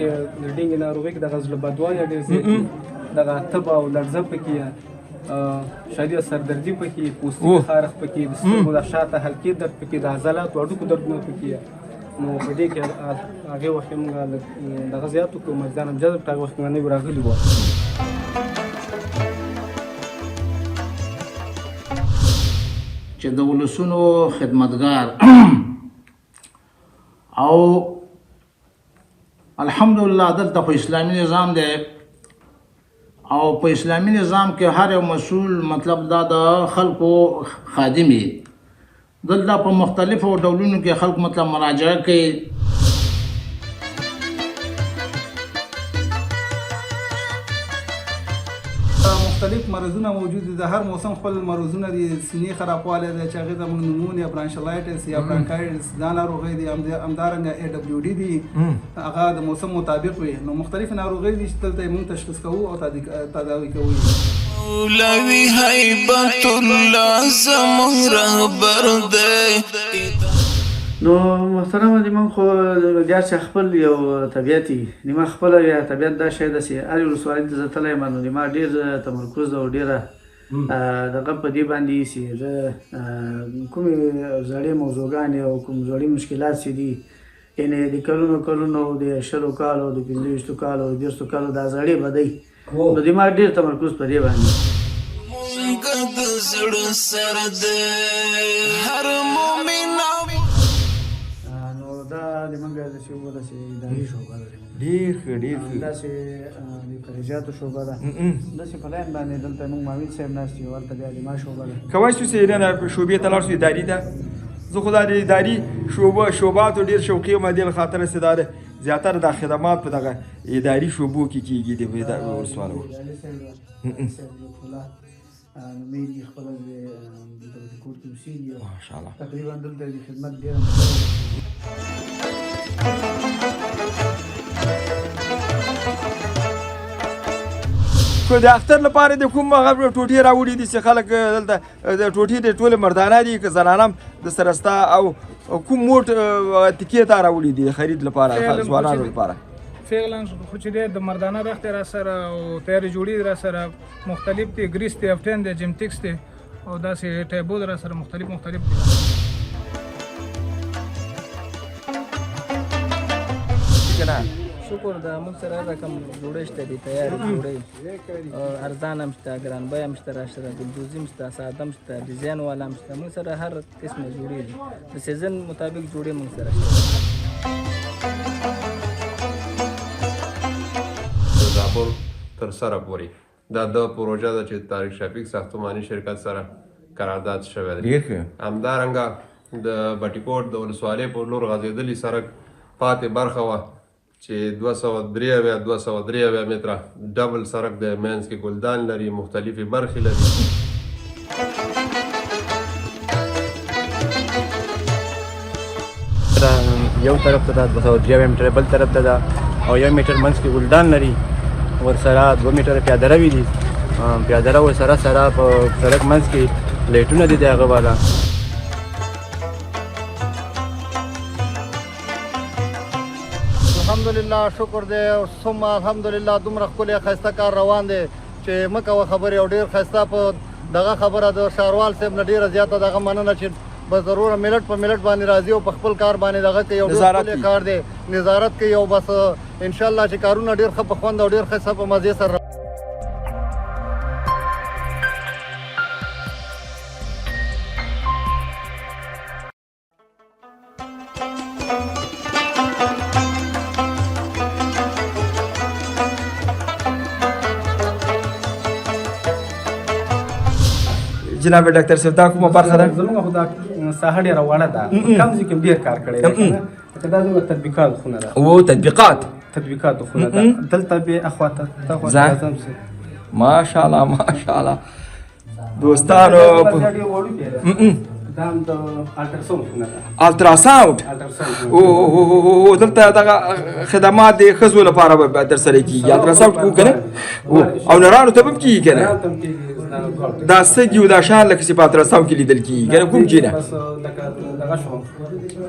کې د ډینګ ناروغۍ کې دغه زړه بدوالی ډېر زیات وي، دغه تبه او لړزه پکې، شدید سردردي پکې، پوستکي خارښ پکې، د سترګو د شاته حلقې درد پکې، د عضلاتو هډوکو دردونه پکې. نو په دې کې هغې وخت کې موږ دغه زیات وکړو، مریضان هم جذب کړو، هغه وخت کې نوي راغلي وو. چې د ولسونو خدمتګار او الحمدلله دلته خو اسلامي نظام دی، او په اسلامي نظام کې هر یو مسؤل مطلب دا د خلکو خادم وي. دلته په مختلفو ډولونو کې خلک مطلب مراجعه کوي. مختلف مرضونه موجود دي، د هر موسم خپل مرضونه دي. سینې خرابوالی دی چې هغې ته موږ نمونیا، برانشلایټس یا برانکایټس دا ناروغۍ دي. همدارنګه AWD دي، هغه د موسم مطابق وي. نو مختلف ناروغۍ دي چې دلته موږ تشخیص کوو او تداوي کوو. مولوي هیبت الله زموږ رهبر دی. نو محترمه د من خو ګر چې خپل یو طبیعت وي، نیمه خپله یا طبیعت دا شی داسې هر یو ولسوالۍ ته زه تللی یم، نو نیمه ډېر تمرکز او ډېره دغه په دې باندې چې زه کومې زړې موضوعګانې او کوم زړې مشکلات چې دي، یعنې د کلونو د 20 کالو، د 25 کالو، د 30 کالو دا زړې بدۍ، نو نیمه ډېر تمرکز په دې باندې. مونږ د زړه سره دی هر مؤمن. دا د منګه د شوبه داسې اداري شوبه ده، ډېر ښه ډېر ښه. داسې د خارجاتو شوبه ده، داسې په لاین باندې دلته موږ معاون صاحب ناست یو، هلته بیا د ما شوبه ده. کولی شو چې نه شوبې ته لاړ شو اداري ته. زه خو دا د اداري شوباتو ډېر شوقي یم، دې له خاطره چې دا زیاتره دا خدمات په دغه اداري شوبو کې کېږي د ولسوالو. مې دي خپله دلته د کور کې اوسېږي، ماشاءالله تقریبا دلته د خدمت ډېره خو د اختر لپاره د کوم هغه ټوټې راوړي دي چې خلک دلته د ټوټې د ټولې مردانه دي که زنانه هم د سره ستا، او کوم موټ تکې ته راوړي دي د خرید لپاره ځوانانو لپاره؟ فعلا خو چې دی د مردانه رخت را سره او تیارې جوړې را سره مختلف دي، ګریس دی، افټین دی، جمټکس دی، او داسې ټیبول را سره مختلف دي. شکر د موږ سره هر رقم جوړې شته دي، تیارې جوړې، ارزان هم شته، ګران بیه هم شته، راسره ګلدوزي هم شته، ساده هم شته، ډیزاین والا هم شته. موږ سره هر قسمه جوړې دي، د سیزن مطابق جوړې موږ سره شته. زابل تر سره پورې دا د پروژه ده چې طارق شفیق ساختماني شرکت سره قرارداد شوی دی. همدارنګه د بټي کوټ د ولسوالۍ پر لور غځېدلي سړک پاتې برخه وه چې 293 متره ډبل سړک د مینځ کې ګلدان لري، مختلفې برخې لري. یو طرف ته ده 293 متره، بل طرف ته ده، او 1 میټر منځ کې ګلدان لري، ورسره 2 میټره پیاده روي دي، پیاده رو ورسره په سړک منځ کې لایټونه دي د هغه والا. الحمدلله شکر دی ثم الحمدلله دومره ښکلی ښایسته کار روان دی چې مه کوه خبرې، او ډېر ښایسته په دغه خبره د ښاروال صاحب نه ډېره زیاته دغه مننه چې به ضروره ملت په ملت باندې راځي او په خپل کار باندې دغه کوي، یو ډېر ښکلی کار دی، نظارت کوي، او بس انشاءالله چې کارونه ډېر ښه په خوند او ډېر ښایسته په مزې سره جناب ډاکټر صاحب دا کومه برخه ده؟ زموږ خو دا ساحه ډېره وړه ده، کم ځای کې ډېر کار کړی دی، دا زموږ تطبیقات خونه ده. او تطبیقات خونه ده، دلته به اخواته ماشاءالله ماشاءالله دوستانو. دا هم د الټراساوند خونه ده. الټراساوند او دلته دغه خدمات د ښځو لپاره به ترسره کېږي، الټراساوند کوو که نه، او نرانو ته به هم کېږي که نه؟ دا سږي او دا شان لکه چې په الټراساوند کې لیدل کېږي که نه، کوم ځای نه؟ بس لکه دغه شو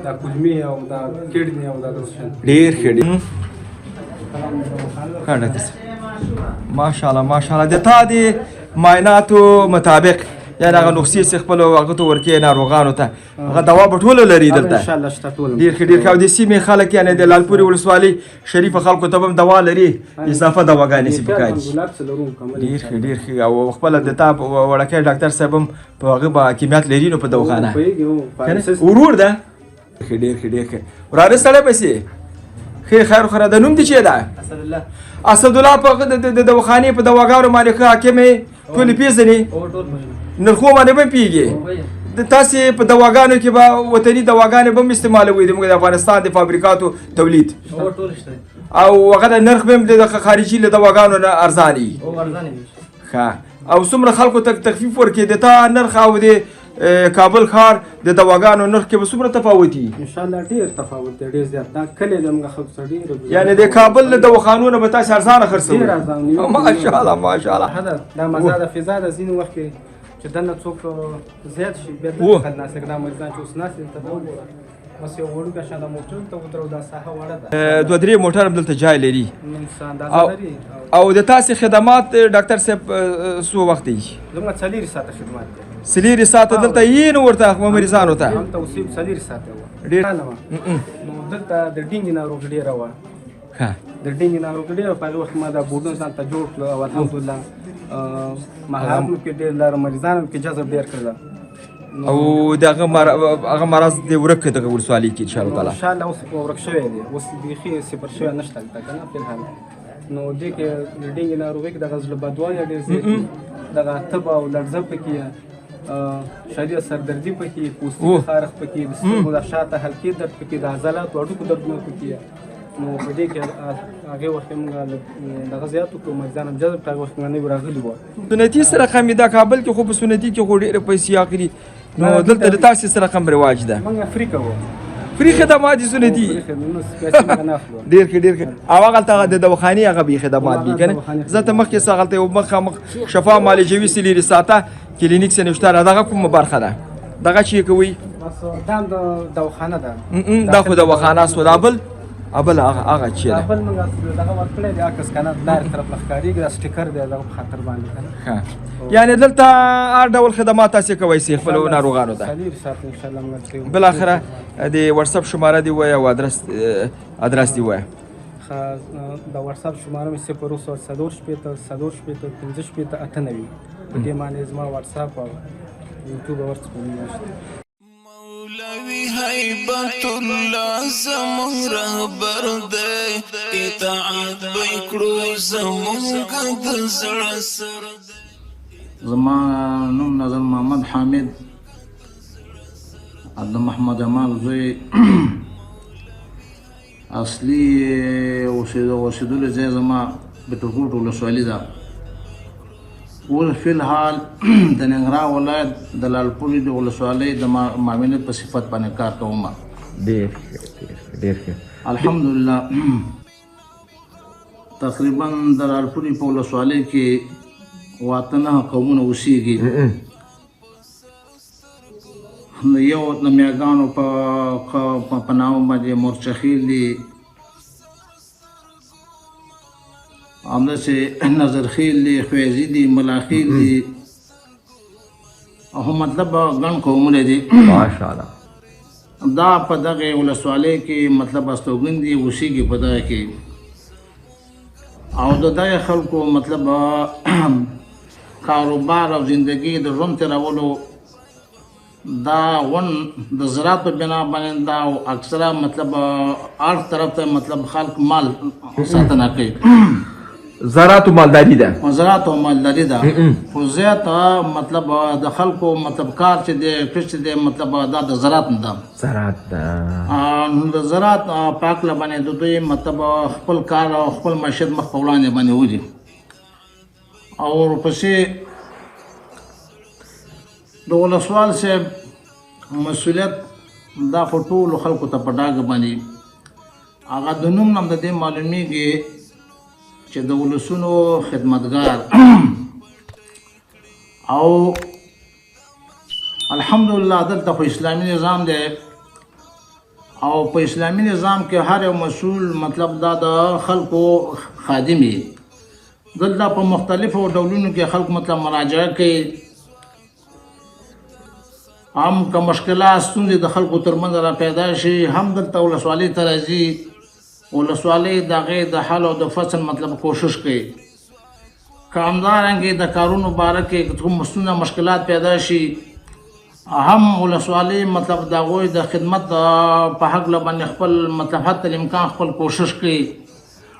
دا کولمې او دا کډنې او دا داسې شیان. ډېر ښه ډېر ها ډاکټر صاحب ماشاءالله د تا د معایناتو مطابق یعنی هغه نسخې چې خپلو هغه ته ورکوې ناروغانو ته هغه دوا به ټوله لري دلته انشاءالله شته ټول ډېر ښه ډېر ښه او د سیمې خلک یعنې د لالپورې ولسوالۍ شریفه خلکو ته به هم دوا لري اضافه دواګانې چې پکار دي ډېر ښه او خپله د تا وړکی ډاکټر صاحب هم په هغه به حکیمیت لري نو په دواخانه ورور ده ډېر ښه وراره سړی پسې ښه خیر خره د نوم دې چې ده اسدالله په د دواخانې په دواګانو باندې ښه حاکم یې ټولې پېژنې نرخو باندې به پیږي د تاسې په دواګانو کې به وطني دواګانې به هم استعمالوي زموږ د افغانستان د فابریکاتو تولید او هغه د نرخ به هم د خارجي له دواګانو نه ارزانه وي ښه او څومره خلکو ته تخفیف ورکړي د تا نرخ او د کابل ښار د دواګانو نرخ کې به څومره تفاوت وي انشاءالله ډېر تفاوت دی ډېر زیات دا کلی د موږ خلکو سره ډېر یعنې د کابل له دواخانو نه به تاسې ارزانه ډېر خرڅوي ارزانه ماشاءالله دا مزه د فضا د ځینې وخت کې چې دننه څوک زیات شي بیا دلته خلک ناست لکه دا مریضان چې اوس ناست دي ته دا وګوره بس یو وړوکی شان د موټر ته ودرو دا ساحه وړه ده دوه درې موټر هم دلته جای لري اندازه لري او د تاسې خدمات ډاکټر صاحب څو وخت دی زموږ 4 ساعته خدمات دی سلیری ساعته دلته یې نه ورته مریضانو ته هم توصیب 4 ساعته وه ډېر نو دلته د ډینګ ناروغي ډېره وه د ډینګ ناروغي ډېره په هغه وخت ما دا بورډونه ځان ته جوړ کړل او الحمدلله مهارت مو کې ډېر لاره مریضانو کې جذب ډېر کړل او دغه مرض دې ورک کړه دغه ولسوالۍ کې انشاءالله تعالی انشاءالله اوس ورک شوی دی اوس بیخي صفر شوی نشته هلته که نه فلحال نو دې کې د ډینګ ناروغۍ کې دغه زړه بدوالی ډېر زیات دي دغه تب او لړزه پکې شدید سردردي پکې پوستکي خارښ پکې د سترګو د شاته حلقې درد پکې د عضلاتو هډوکو دردونه پکې نو په دې کې هغې وخت کې موږ دغه زیات وکړو مریضان هم جذب کړه هغه وخت کې نوي راغلي وه سنتي سره رقم دا کابل کې خو په سنتي کې خو ډېرې پیسې اخلي نو دلته د تاسې سره رقم رواج ده موږ فری کوو فری خدمات دي سنتي ډېر ښه او هغلته د دواخانې هغه به خدمات دي که نه زه ته مخکې څه هغلته یو مخامخ شفا معالجوي سلیري ساعته کلینیک څه نشته دغه کومه برخه ده دغه چې کوي دا هم د دواخانه ده دا خو دواخانه سو دا بل ابل هغه چې ده بل موږ دغه ورکړی دی عکس کنه لارې طرف نه ښکارېږي دا سټیکر دی دغه په خاطر باندې ښه یعنې دلته هر ډول خدمات تاسې کوئ سي خپلو ناروغانو ته 4 ساعت انشاءالله موږ کوو بالاخره د واتساپ شماره دې ووایه او ادرس دې ووایه ښه د واتساپ شماره مې 0 4 شپېته 15 شپېته 98 په دې باندې زما واتساپ او یوټیوب ورڅ مولوی حیبت الله زمون رهبر دی اطاعت بکړو زمونږ د زړه سر زما نوم نظر محمد حامد د محمد امال زوی اصلي اوسېدلو ځای زما بټرکوټ ولسوالي ده اوس فی الحال د ننګرهار ولایت د لالپورې د ولسوالۍ د معاونیت په صفت باندې کار کوم ډېر ښه الحمدلله تقریبا د لالپورې په ولسوالۍ کې 9 قومونه اوسېږي یو د میاګانو په نام باندې مورچخیل دي همداسې نظرخیل دي خویزي دي ملاخیل دي او مطلب ګڼ قومونه دي ماشاءالله دا په دغه ولسوالۍ کې مطلب استوګن دي اوسېږي په دغه کې او د دغه خلکو مطلب کاروبار او زندگی د ژوند تېرولو دا ون د زراعت په بنا باندې دا اکثره مطلب هر طرف ته مطلب خلک مال ساتنه کوي زراعت و مالداري ده زراعت او مالداري ده خو زیات مطلب د خلکو مطلب کار چې دی کښ دی مطلب دا د زراعت نه ده زراعت ده د زراعت پاک لبنې د دوی مطلب خپل کار او خپل معیشت مخ په وړاندې باندې وځي او ورپسې د ولسوال صاحب مسؤلیت دا خو ټولو خلکو ته په ډاګه باندې هغه د نوم نه د دې معلومیږي چې د ولسونو خدمتګار او الحمدلله دلته خو اسلامي نظام دی او په اسلامي نظام کې هر یو مسؤل مطلب دا د خلکو خادم وي دلته په مختلفو ډولونو کې خلک مطلب مراجعه کوي هم که مشکلات ستونزې د خلکو ترمنځ را پیدا شي هم دلته ولسوالۍ ته راځي ولسوالۍ د هغې د حل او د فصل مطلب کوشش کوي که همدارنګې د کارونو باره کې کوم ستونزه مشکلات پیدا شي هم ولسوالۍ مطلب د هغوی د خدمت په هکله باندې خپل مطلب حتی الامکان خپل کوشش کوي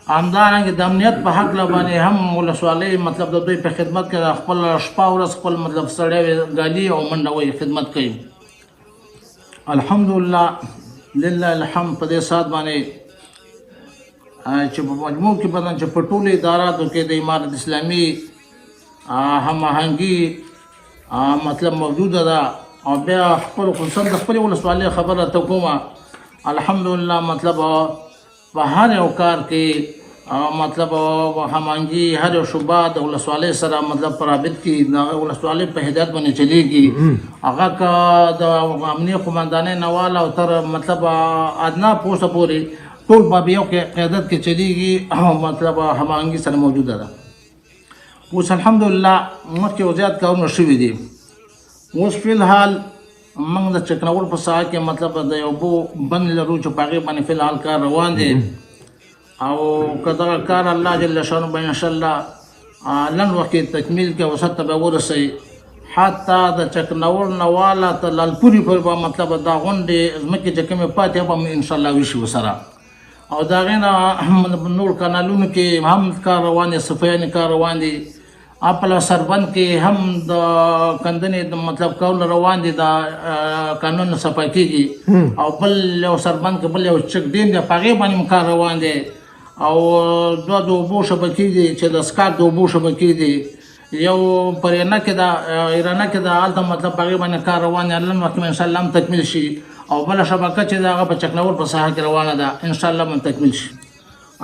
همدارنګې د امنیت په هکله باندې هم ولسوالۍ مطلب د دوی په خدمت کې خپل شپه ورځ خپل مطلب سړی ګالي او منډه وایي خدمت کوي الحمدلله لله الحمد په دې سات باندې چې په مجموع کې بدن چې په ټولو اداراتو کې د امارت اسلامي هماهنګي مطلب موجوده ده او بیا خپل خصوصا د خپلې ولسوالۍ خبره ته کومه الحمدلله مطلب په هر یو کار کې مطلب هماهنګي هر یو شعبه د ولسوالۍ سره مطلب په رابط کې د ولسوالۍ په هدایت باندې چلیږي هغه که د امنیه قمندانۍ نه واله او تر مطلب ادنا پوسته پورې ټول په یو قیادت کې چلیږي او مطلب هماهنګي سره موجوده ده اوس الحمدلله مخکې زیات کارونه شوي دي اوس فی الحال موږ د چکنور په ساحه کې مطلب د یو بند لرو چې په هغې باندې فی الحال کار روان دی او که دغه کار الله جل شانه به انشاءالله لن وخت کې تکمیل کې وسط ته به ورسوي حتی د چکنور نه واله تر لالپورې پورې به مطلب دا غونډې ځمکې چې کومې پاتې به انشاءالله وشي ورسره او د هغې نه نور کانالونو کې هم کار روان دی صفایانې کار روان دی اپل سربند کې هم د کندنې د مطلب کول روان دي د قانون صفا کېږي او بل یو سربند کې بل یو چک ډیم دی په هغې باندې کار روان دی او دوه د اوبو شبکې دي چې د سکاک د اوبو شبکې دي یو پر ایرانه کې د هلته مطلب په هغې باندې کار روان دی نن وخت انشاءالله هم تکمیل شي او بله شبکه چې د هغه په چکنور په ساحه کې روانه ده انشاءالله هم تکمیل شي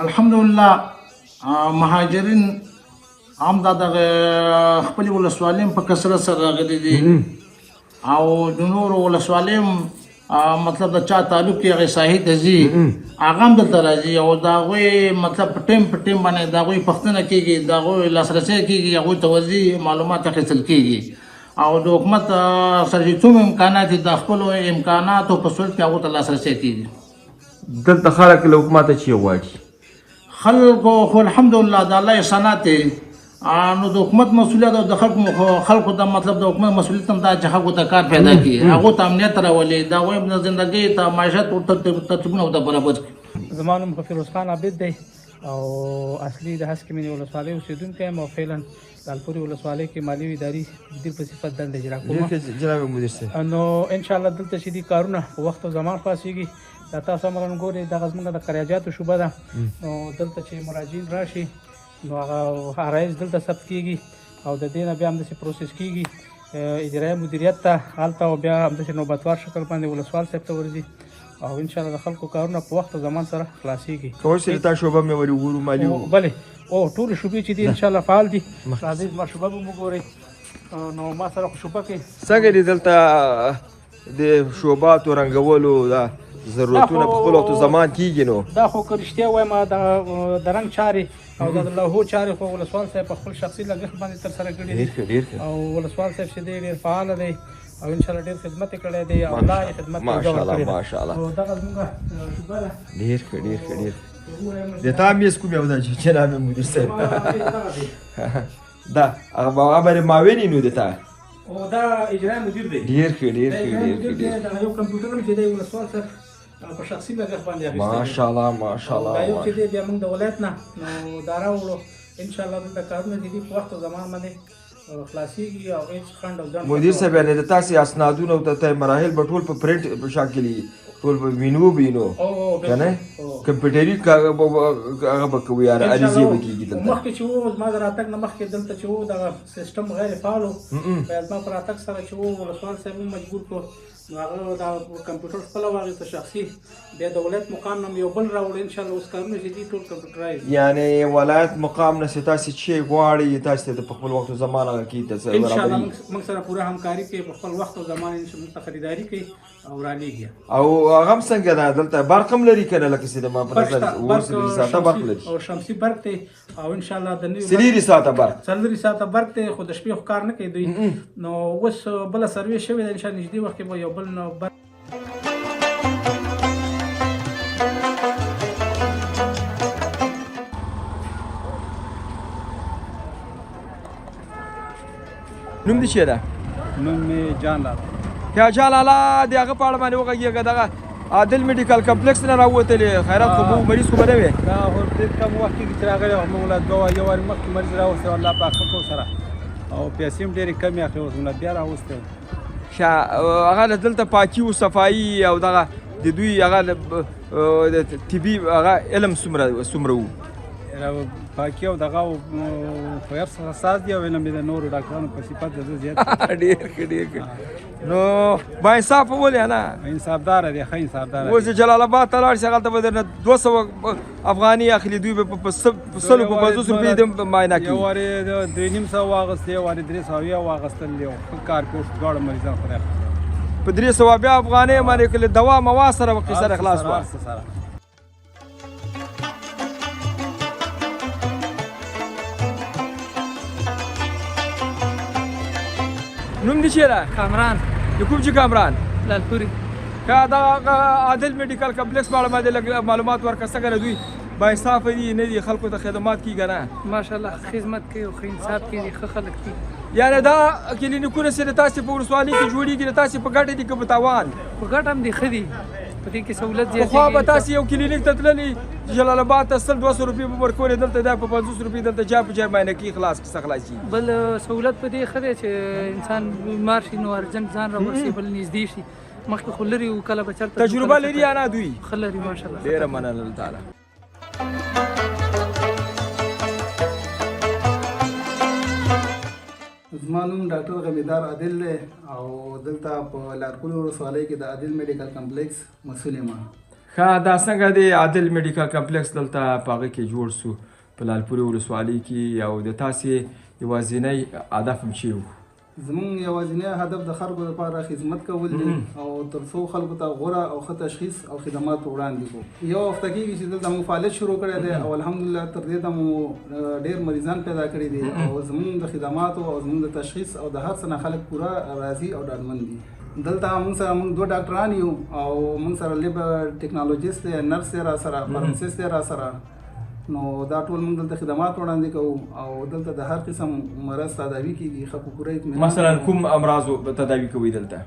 الحمدلله مهاجرین هم دا د خپلې ولسوالۍ په کثرت سره راغلي دي او د نورو ولسوالۍ مطلب د چا تعلق کې هغې ساحې ته ځي هغه هم دلته راځي او د هغوی مطلب په ټیم باندې د هغوی پوښتنه کېږي د هغوی لاسرسی کېږي هغوی ته ورځي معلومات اخیستل کېږي او د حکومت سره چې څومره امکانات دي د خپلو امکاناتو په صورت کې هغو ته لاسرسی کېږي دلته خلک له حکومته چی غواړي خلکو خو الحمدلله د الله احسانات دی نو د حکومت مسؤلیت او د خلکو د مطلب د حکومت مسؤلیت هم دا چې خلکو ته کار پیدا کړي هغو ته امنیت راولي د هغوی د زندګۍ ته معیشت ترتیبونه ورته برابر کړي زما نوم فیروز خان عابد دی او اصلي د هسک مینې ولسوالۍ اوسېدونکی یم او فعلا لالپورې ولسوالۍ کې مالي او اداري مدیر په صفت دنده اجرا کوم جناب مدیر صاحب نو انشاءالله دلته چې دي کارونه په وخت او زمان خلاصېږي دا تاسو هم ګورئ دغه زموږ د قراردادو شعبه ده نو دلته چې مراجعین راشي نو هغه عرایض دلته ثبت کېږي او د دې نه بیا همداسې پروسس کېږي اجرایه مدیریت ته هلته او بیا همداسې نوبتوار شکل باندې ولسوال صاحب ته ورځي او انشاءالله د خلکو کارونه په وخت او زمان سره خلاصېږي کوم چې تا شعبه مې ورې وګورو مالي بلې او ټولې شعبې چې دي انشاءالله فعال دي راځئ زما شعبه به وګورئ نو ما سره خو شعبه کې څنګه دي دلته د شعباتو رنګولو دا ضرورتونه په خپل وخت زمان کېږي نو دا خو که رښتیا وایم د رنګ چارې او د لوحو چارې خو ولسوال صاحب په خپل شخصي لګښت باندې ترسره کړي دي او ولسوال صاحب چې دی ډېر فعاله دی او انشاءالله ډېر خدمت یې کړی دی او لا یې خدمت ماشاءالله او دغه زموږ شعبه ده ډېر د تا میز کوم یو ده چې جناب مدیر صاحب دا هغه باندې معاون نو د تا او دا اجرایي مدیر دی ډېر دا یو کمپیوټر هم چې دی ولسوال صاحب په شخصي لګښت باندې اخیستی ماشاءالله دا یو چې دی بیا موږ د ولایت نه نو دا راوړو انشاءالله دلته کارونه چې دي په وخت او زمان باندې خلاصېږي او هېڅ خنډ او ځنډ مدیر صاحب یعنې د تاسې اسنادونه او ته مراحل به ټول په پرنټ په شکل ټول به وینو که نه کمپیوټري هغه به کوي عریضې به کېږي دلته مخکې چې و زما د راتګ نه مخکې دلته چې و دغه سیسټم غیر فعال و بیا زما په راتګ سره چې و ولسوال صاحب هم مجبور کړو نو هغه د کمپیوټر خپله واخېسته شخصي بیا د ولایت مقام نه یو بل راوړو انشاءالله اوس کارونه چې دي ټول کمپیوټرایز یعنې ولایت مقام نه چې تاسې چې غواړئ تاسې ته په خپل وخت او زمان هغه کې انشاءالله موږ سره پوره همکاري کوي په خپل وخت او زمان موږ ته خریداري کوي او رالېږي او هغه هم څنګه ده دلته برق هم لري که نه لکه چې د ما په نظر اووه څلوري ساعته برق لري او شمسي برق دی او انشاءالله د نوي څلوري ساعته برق 4 ساعته برق دی خو د شپې خو کار نه کوي دوی نو اوس بله سروې شوې ده انشاءالله نږدې وخت کې به یو بل نو برق نوم دې چی ده؟ نوم مې جان لالا. یا جان لالا د هغه په اړه باندې وغږېږه دغه عادل میډیکل کمپلیکس نه راووتلې خیرات خو به مریض خو به نه وې دا خو ډېر کم وخت کې چې راغلی وم موږ له یو وارې مخکې مریض راوستی الله پاک ښه کړو سره او پیسې هم ډېرې کمې اخلي اوس موږ بیا راوستی وم ښه هغه دلته پاکي و صفایي او دغه د دوی هغه طبي هغه علم څومره و پاکي او دغه خو هر څه حساس دي او علم یې د نورو ډاکټرانو په صفت د زه زیات ډېر ښه ډېر ښه نو با انصافه ولې نه انصافداره دی ښه انصافداره اوس جلال آباد ته لاړ شي هغلته به درنه 200 افغاني اخلي دوی به په 100 په 50 روپۍ د معاینه کوي یو وارې 2.5 واغېستې یو وارې 300 واغېستل یو ښه کار کوي دواړه مریضان خدای په 300 افغانۍ باندې کله دوا موا سره قیصر اخلاص و نوم دې چیرې کامران د کوم چې کامران لالپوري که دا عادل میډیکل کمپلیکس په اړه باندې لږ معلومات ورکړه څنګه دوی با انصافه دي نه دي خلکو ته خدمات کیږي نه ماشاءالله خدمت کوي او ښه انصاف کوي ښه خلک دي یعنې دا کلینیکونه چې د تاسې په ولسوالۍ کې جوړېږي د تاسې په ګټه دي که په تاوان په ګټه هم دي ښه دي په دې کې سهولت زیاتېږي پخوا به تاسې یو کلینیک ته تللي جلال آباد ته 100-200 روپۍ به ورکولې دلته دا په 50 روپۍ دلته جای په جای معاینه کوي کیسه خلاصېږي بل سهولت په دې ښه دی چې انسان بیمار شي نو ارجنټ ځان راورسي بل نږدې شي مخکې خو لرې وو کله به چېرته تجربه لري یا نه دوی ښه لري ماشاءالله ډېره مننه تعالی زما نوم ډاکټر غمیدار عادل دی او دلته په لارپورې ولسوالۍ کې د عادل میډیکل کمپلیکس مسؤل یم. ښه دا څنګه دی عادل میډیکل کمپلیکس دلته په هغه کې جوړ سو په لارپورې ولسوالۍ کې او د تاسې یوازینی هدف هم چی و؟ زمونږ یوازینی هدف د خلکو لپاره خدمت کول دي او تر څو خلکو ته غوره او ښه تشخیص او خدمات وړاندې کړو. یو هفته کېږي چې دلته موږ فعالیت شروع کړی دی او الحمدلله تر دې ته مو ډېر مریضان پیدا کړي دي او زمونږ د خدماتو او زمونږ د تشخیص او د هر څه نه خلک پوره راضي او ډاډمن دي. دلته موږ سره موږ 2 ډاکټران یو او موږ سره لیب ټیکنالوژیست دی نرس دی را سره فارمسیست دی را سره نو دا ټول موږ دلته خدمات وړاندې کوو او دلته د هر قسم مرض تداوي کیږي ښه په پوره اطمینان. مثلا کوم امراض تداوي کوي دلته؟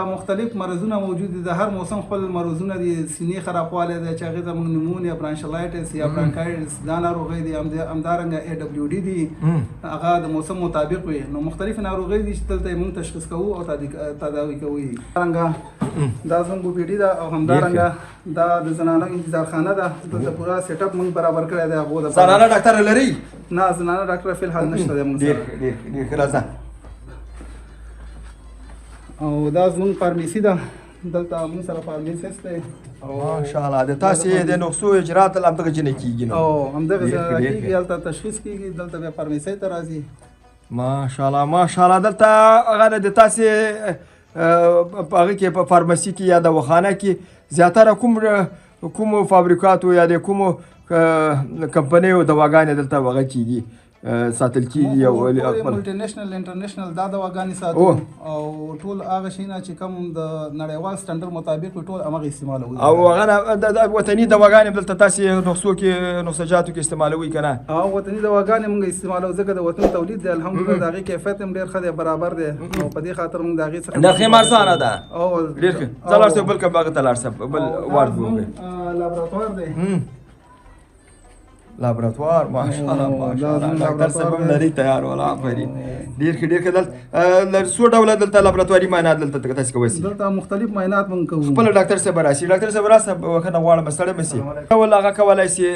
مختلف مرضونه موجود دي د هر موسم خپل مرضونه دي سینې خرابوالی دی چې هغې ته موږ نیمونیا برانشلایټس یا برانکایټس دا ناروغۍ دي همدارنګه AWD دي هغه د موسم مطابق وي نو مختلف ناروغۍ دي چې دلته موږ تشخیص کوو او تداوي کوو. همدارنګه دا زموږ OPD ده او همدارنګه دا د زنانه انتظار خانه ده دلته پوره سیټ اپ موږ برابر کړی دی. زنانه ډاکټر لري؟ نه زنانه ډاکټر فی الحال نشته دی موږ سره. ډېر ښه راځه. او دا زموږ فارمیسي ده دلته موږ سره فارمیسیست دی ماشاءالله د تاسې د نسخو اجرات همدغه ځای نه کېږي نو او همدغه ځای کېږي هلته تشخیص کېږي دلته بیا فارمیسۍ ته راځي. ماشاءالله ماشاءالله دلته هغه د تاسې په هغه کې په فارمسي کې یا دواخانه کې زیاتره کوم فابریکاتو یا د کومو کمپنیو دواګانې دلته هغه کېږي ساتل کېږي او ملټي نیشنل انټرنیشنل دا دواګانې ساتو او ټول هغه شیونه چې کوم د نړیوال سټنډرډ مطابق ټول همغه استعمالوي او هغه د وطني دواګانې دلته تاسې نسخو کې نسجاتو کې استعمالوي که نه؟ او وطني دواګانې موږ استعمالوو ځکه د وطن تولید دی الحمدلله د هغې کیفیت هم ډېر ښه دی برابر دی او په دې خاطر موږ د هغې څخه نرخ یې هم ارزانه ده. ډېر ښه ځه لاړ شئ بل کوم هغه ته لاړ شئ بل وارډ به لابراتوار دی لابراتوار ماشاءالله ماشاءالله ډاکټر صاحب هم لري تیار ولا آفرین ډېر ښه ډېر ښه دلته څو ډوله دلته لابراتواري معاینات دلته تاسې کوئ شئ؟ دلته مختلف معاینات موږ کوو. خپله ډاکټر صاحب راشي ډاکټر صاحب راسه بخښنه غواړم ستړی مه شي ډول هغه کولی شي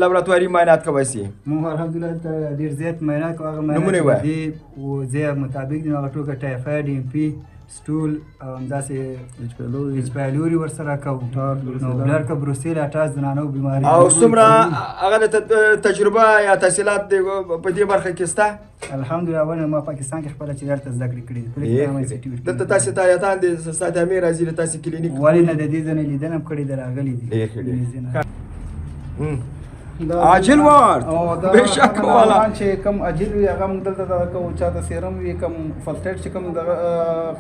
لابراتواري معاینات کوی شي؟ موږ الحمدلله ډېر زیات معاینات کوو هغه نمونې وایه معاینات ځای مطابق دي نو هغه ټوکه ټایفاید MP سټول او همداسې اچ پایلوري ورسره کوو نو بلډ که بروسیل اټاچ د نانو بیماري او څومره هغه تجربه یا تحصیلات په دې برخه کې شته؟ الحمدلله اول ما پاکستان کې خپله چې دلته زده کړې کړي دي دلته تاسې ته ایتان دي استاد امیر راځي له تاسې کلینیک ولې نه د دې ځای نه لیدنه هم کړې ده راغلي دي عاجل وارد بېشک والا چې کوم عاجل وي هغه موږ دلته دغه کوو چاته سیرم وي کوم فرسټ ایډ چې کوم دغه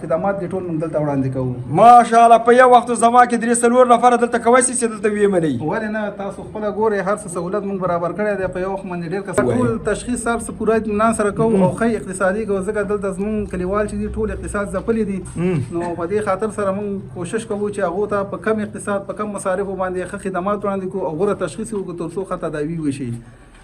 خدمات دي ټول موږ دلته وړاندې کوو ماشاءالله په یو وخت زما کې 3-4 نفره دلته کولی شي چې دلته ویې منئ ولې نه تاسو خپله ګورئ هر څه سهولت موږ برابر کړی دی په یو وخت باندې ډېر کسان ټول تشخیص صاحب څه پوره اطمینان سره کوو او ښه اقتصادي کوو ځکه دلته زموږ کلیوال چې دي ټول اقتصاد ځپلي دي نو په دې خاطر سره موږ کوشش کوو چې هغو ته په کم اقتصاد په کم مصارفو باندې ښه خدمات وړاندې کړو او غوره تشخیص یې وکړو تر څو ښه تداوي وشي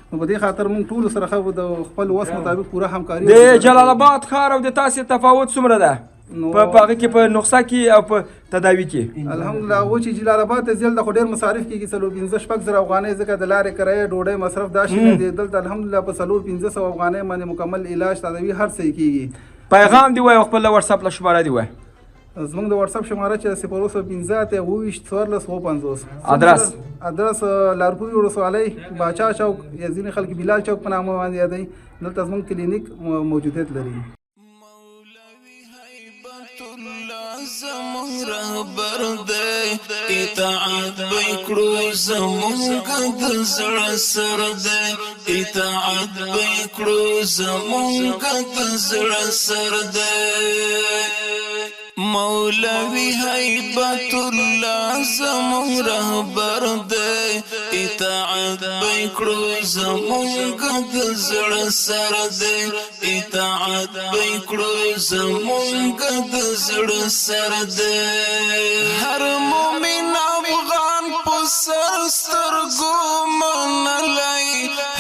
نو په دې خاطر موږ ټولو سره خو د خپل وس مطابق پوره همکاري د جلال آباد ښار او د تاسې تفاوت څومره ده په هغه کې په نسخه کې او په تداوي کې؟ الحمدلله هغه چې جلال آباد ته ځل د خو ډېر مصارف کېږي 4-5-6 افغانۍ ځکه د لارې کرایه ډوډۍ مصرف دا شي نه دی دلته الحمدلله په 4-500 افغانۍ باندې مکمل علاج تداوي هر څه کېږي پیغام دی وایي خپل واتساپ له شماره دی وایي زموږ د واتساپ شماره چې 015 ادرس لارپوري ولسوالۍ باچا چوک یا ځینې خلک بلال چوک په نامه باندې یادوي دلته زموږ کلینیک موجودیت لري زمون رهبر دی اطاعت بکړو زمونږ د زړه سر دی اطاعت بکړو زمونږ د زړه سر دی مولوی حیبت الله زمون رهبر دی اطاعت بکړو زمونږ د زړه سر دی اطاعت بکړو زمونږ د زړه سر دی هر مومن افغان په سر سترګو منلی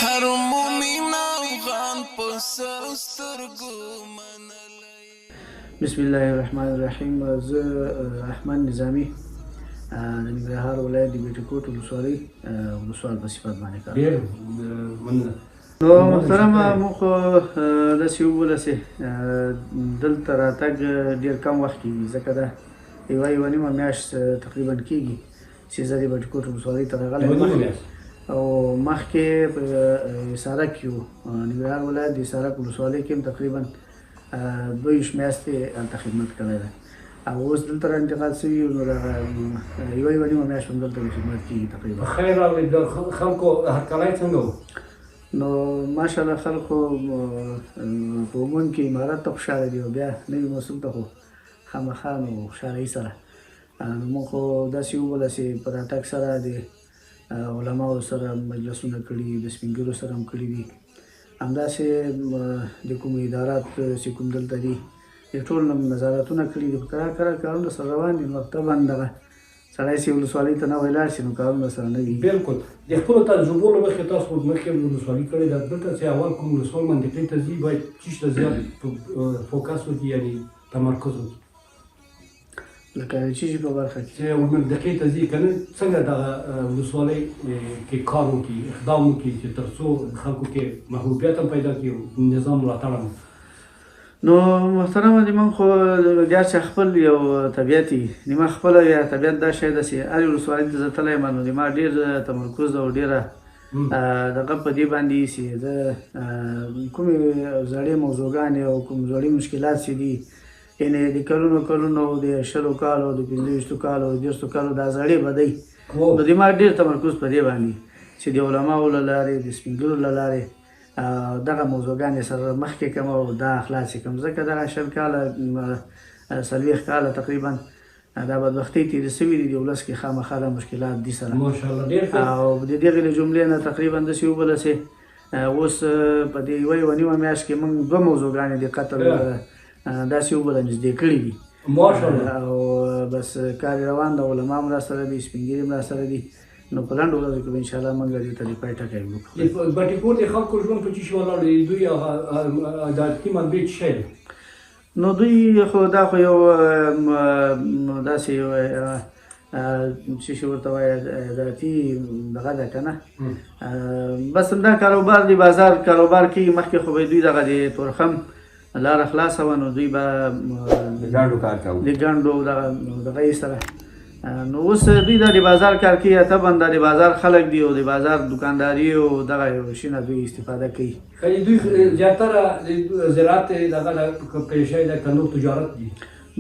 هر مومن افغان په سر سترګو منلی بسم الله الرحمن الرحیم زه احمد نظامی د ننګرهار ولایت د بیټي کوټ ولسوالۍ ولسوال په صفت باندې کار نو محترمه موږ خو داسې وبولسې دلته راتګ ډېر کم وخت کېږي ځکه دا یوه نیمه میاشت تقریبا کېږي چې زه د بیټي کوټ ولسوالۍ ته راغلی او مخکې په حصاره کې وو ننګرهار ولایت د حصارک ولسوالۍ کې هم تقریبا 2 میاشتې هلته خدمت کړی ده او اوس دلته را انتقال شوي نو دغه یوه نیمه میاشت هم دلته خدمت کېږي تقریبا خیر راغلی د خلکو هرکلی څنګه و نو ماشاءالله خلکو په عموم کې امارت ته خوشحاله دي او بیا نوي مسؤل ته خو خامخا نو خوشحالۍ سره نو موږ خو داسې وبولسې په راتګ سره د علماو سره مجلسونه کړي د سپین ږیرو سره هم کړي دي همداسې د کومو ادارات چې کوم دلته دي د ټول نظارتونه کړي دي په کرار کارونه سره روان دي نو طبعا دغه سړی چې ولسوالۍ ته نه ولاړ شي نو کارونه سره نه وي بلکل د خپلو تجربو له مخې تاسو مخکې ولسوالي کړې ده دلته چې اول کوم ولسوال منطقې ته ځي باید څه ته زیات فوکس وکړي یعنې تمرکز وکړي لکه چې په برخه کې چې منطقې ته ځي که نه څنګه دغه ولسوالۍ کې کار وکړي اقدام وکړي چې تر څو خلکو کې محبوبیت هم پیدا کړي او نظام ملاتړ هم نو محترمه د موږ خو ګرچې خپل یو طبیعت وي نیمه خپله یا طبیعت دا شی ده چې هرې ولسوالۍ ته زه تللی یم نو د ما ډېر تمرکز او ډېره دغه په دې باندې چې د کومې زړې موضوعګانې او کوم زړې مشکلات چې دي یعنې د کلونو د 20 کالو د 25 کالو د 30 کالو دا زړې بدۍ نو د ما ډېر تمرکز په دې باندې چې د علماو له لارې د سپین ږیرو له لارې دغه موضوعګانې سره مخکې کړم او دا خلاص یې کړم ځکه دغه 20 کاله 40 کاله تقریبا دا بدبختۍ تېرې شوي دي د ولس کې خامخا دا مشکلات دي سره او د دغې له جملې نه تقریبا داسې وبولسې اوس په دې یوه نیمه میاشت کې موږ 2 موضوعګانې د قتل داسې وبله نږدې کړي دي او بس کار روان د علما هم راسره دي سپین ږیري هم راسره دي نو په لنډو ورځو کې به انشاءالله موږ دې ته د پای ټکی وکړو د بټي کوټ د خلکو ژوند په څه شي ولاړ دی دوی عدالتي منبع څه شی دی نو دوی خو دا خو یو داسې یو څه شي ورته وایي عدالتي دغه ده که نه بس همدا کاروبار دی بازار کاروبار کې مخکې خو به دوی دغه د تورخم لاره خلاصه وه نو دوی به د ګاډو کار کوو د ګنډو دغه یې سره نو اوس دوی د بازار کار کوي طبعا د بازار خلک دي او د بازار دکانداري او دغه شینه دوی استفاده کوي. ښایي دوی زیاتره د زراعت دغه پیشه ده که نور تجارت دي؟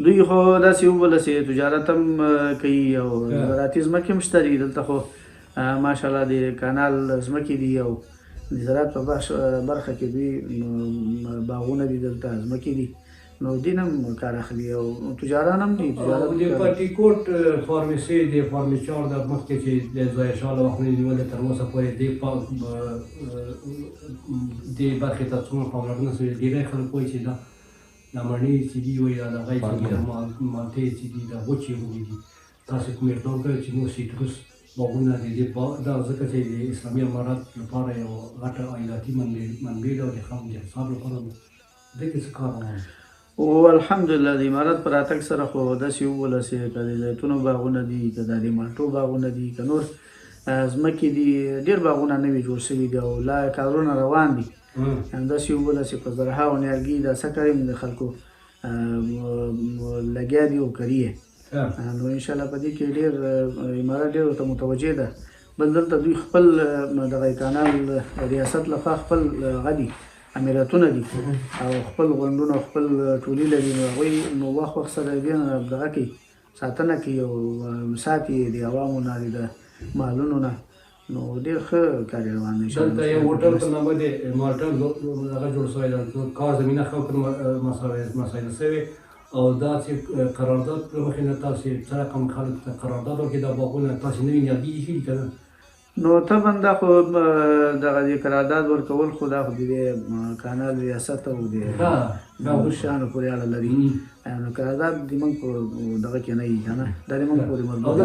دوی خو داسې وبلسې تجارت هم کوي او زراعتي ځمکې هم شته دي دلته خو ماشاءالله د کانال ځمکې دي او د زراعت په برخه کې دوی باغونه دي دلته ځمکې دي نو دین هم کار اخلي او تجاران هم دي. د پټیکوټ فارمیسي د فارمیچر د مخکې چې د ظاهرشاه له وخت نیولې تر اوسه پورې دې برخې ته څومره پاملرنه شوې؟ ډېری خلک وایي چې دا مڼې چې دي وایي دا دغه چې دي مالټې چې دي دا وچې ونې دي. تاسو کوم اقدام کوئ چې نور سیټروس باغونه دي دا ځکه چې د اسلامي امارات لپاره یو غټه عایداتي منبع ده او د خام د حساب لپاره دې کې څه کار روان دی؟ او الحمدلله د امارت په راتګ سره خو داسې وولسې که د زیتونو باغونه دي که د مالټو باغونه دي که نور ځمکې دي ډېر باغونه نوي جوړ شوي دي او لا کارونه روان دي. همداسې وولسې په زرهاو نیالګي دا څه کوي د خلکو لګیا دي او کري یې نو انشاءالله په دې کې ډېر امارت ډېر ورته متوجه ده. بل دلته دوی خپل دغه کانال ریاست لخوا خپل غدي امیراتونه دي او خپل غونډونه خپل ټولي لري نو هغوی نو وخت سره دې دغه کوي ساتنه کوي او ساتي د عوامو نه د مالونو نه نو ډېر ښه کار روان دی. دلته یو هوټل په نامه د مالټا دغه جوړ شوی ده کار زمینه ښه پر مسایل شوې او دا چې قرارداد پر مخې نه تاسې څه رقم خلک ته قرارداد ورکړي دا باغونه تاسې نوي نیالګي ایښي که نه؟ نو طبعا دا خو دغه د قرارداد ورکول خو دا خو د کانال ریاست او د شانو پورې اړه لري نو قرارداد د موږ په دغه کې نه وي که نه دا د موږ پورې مربوط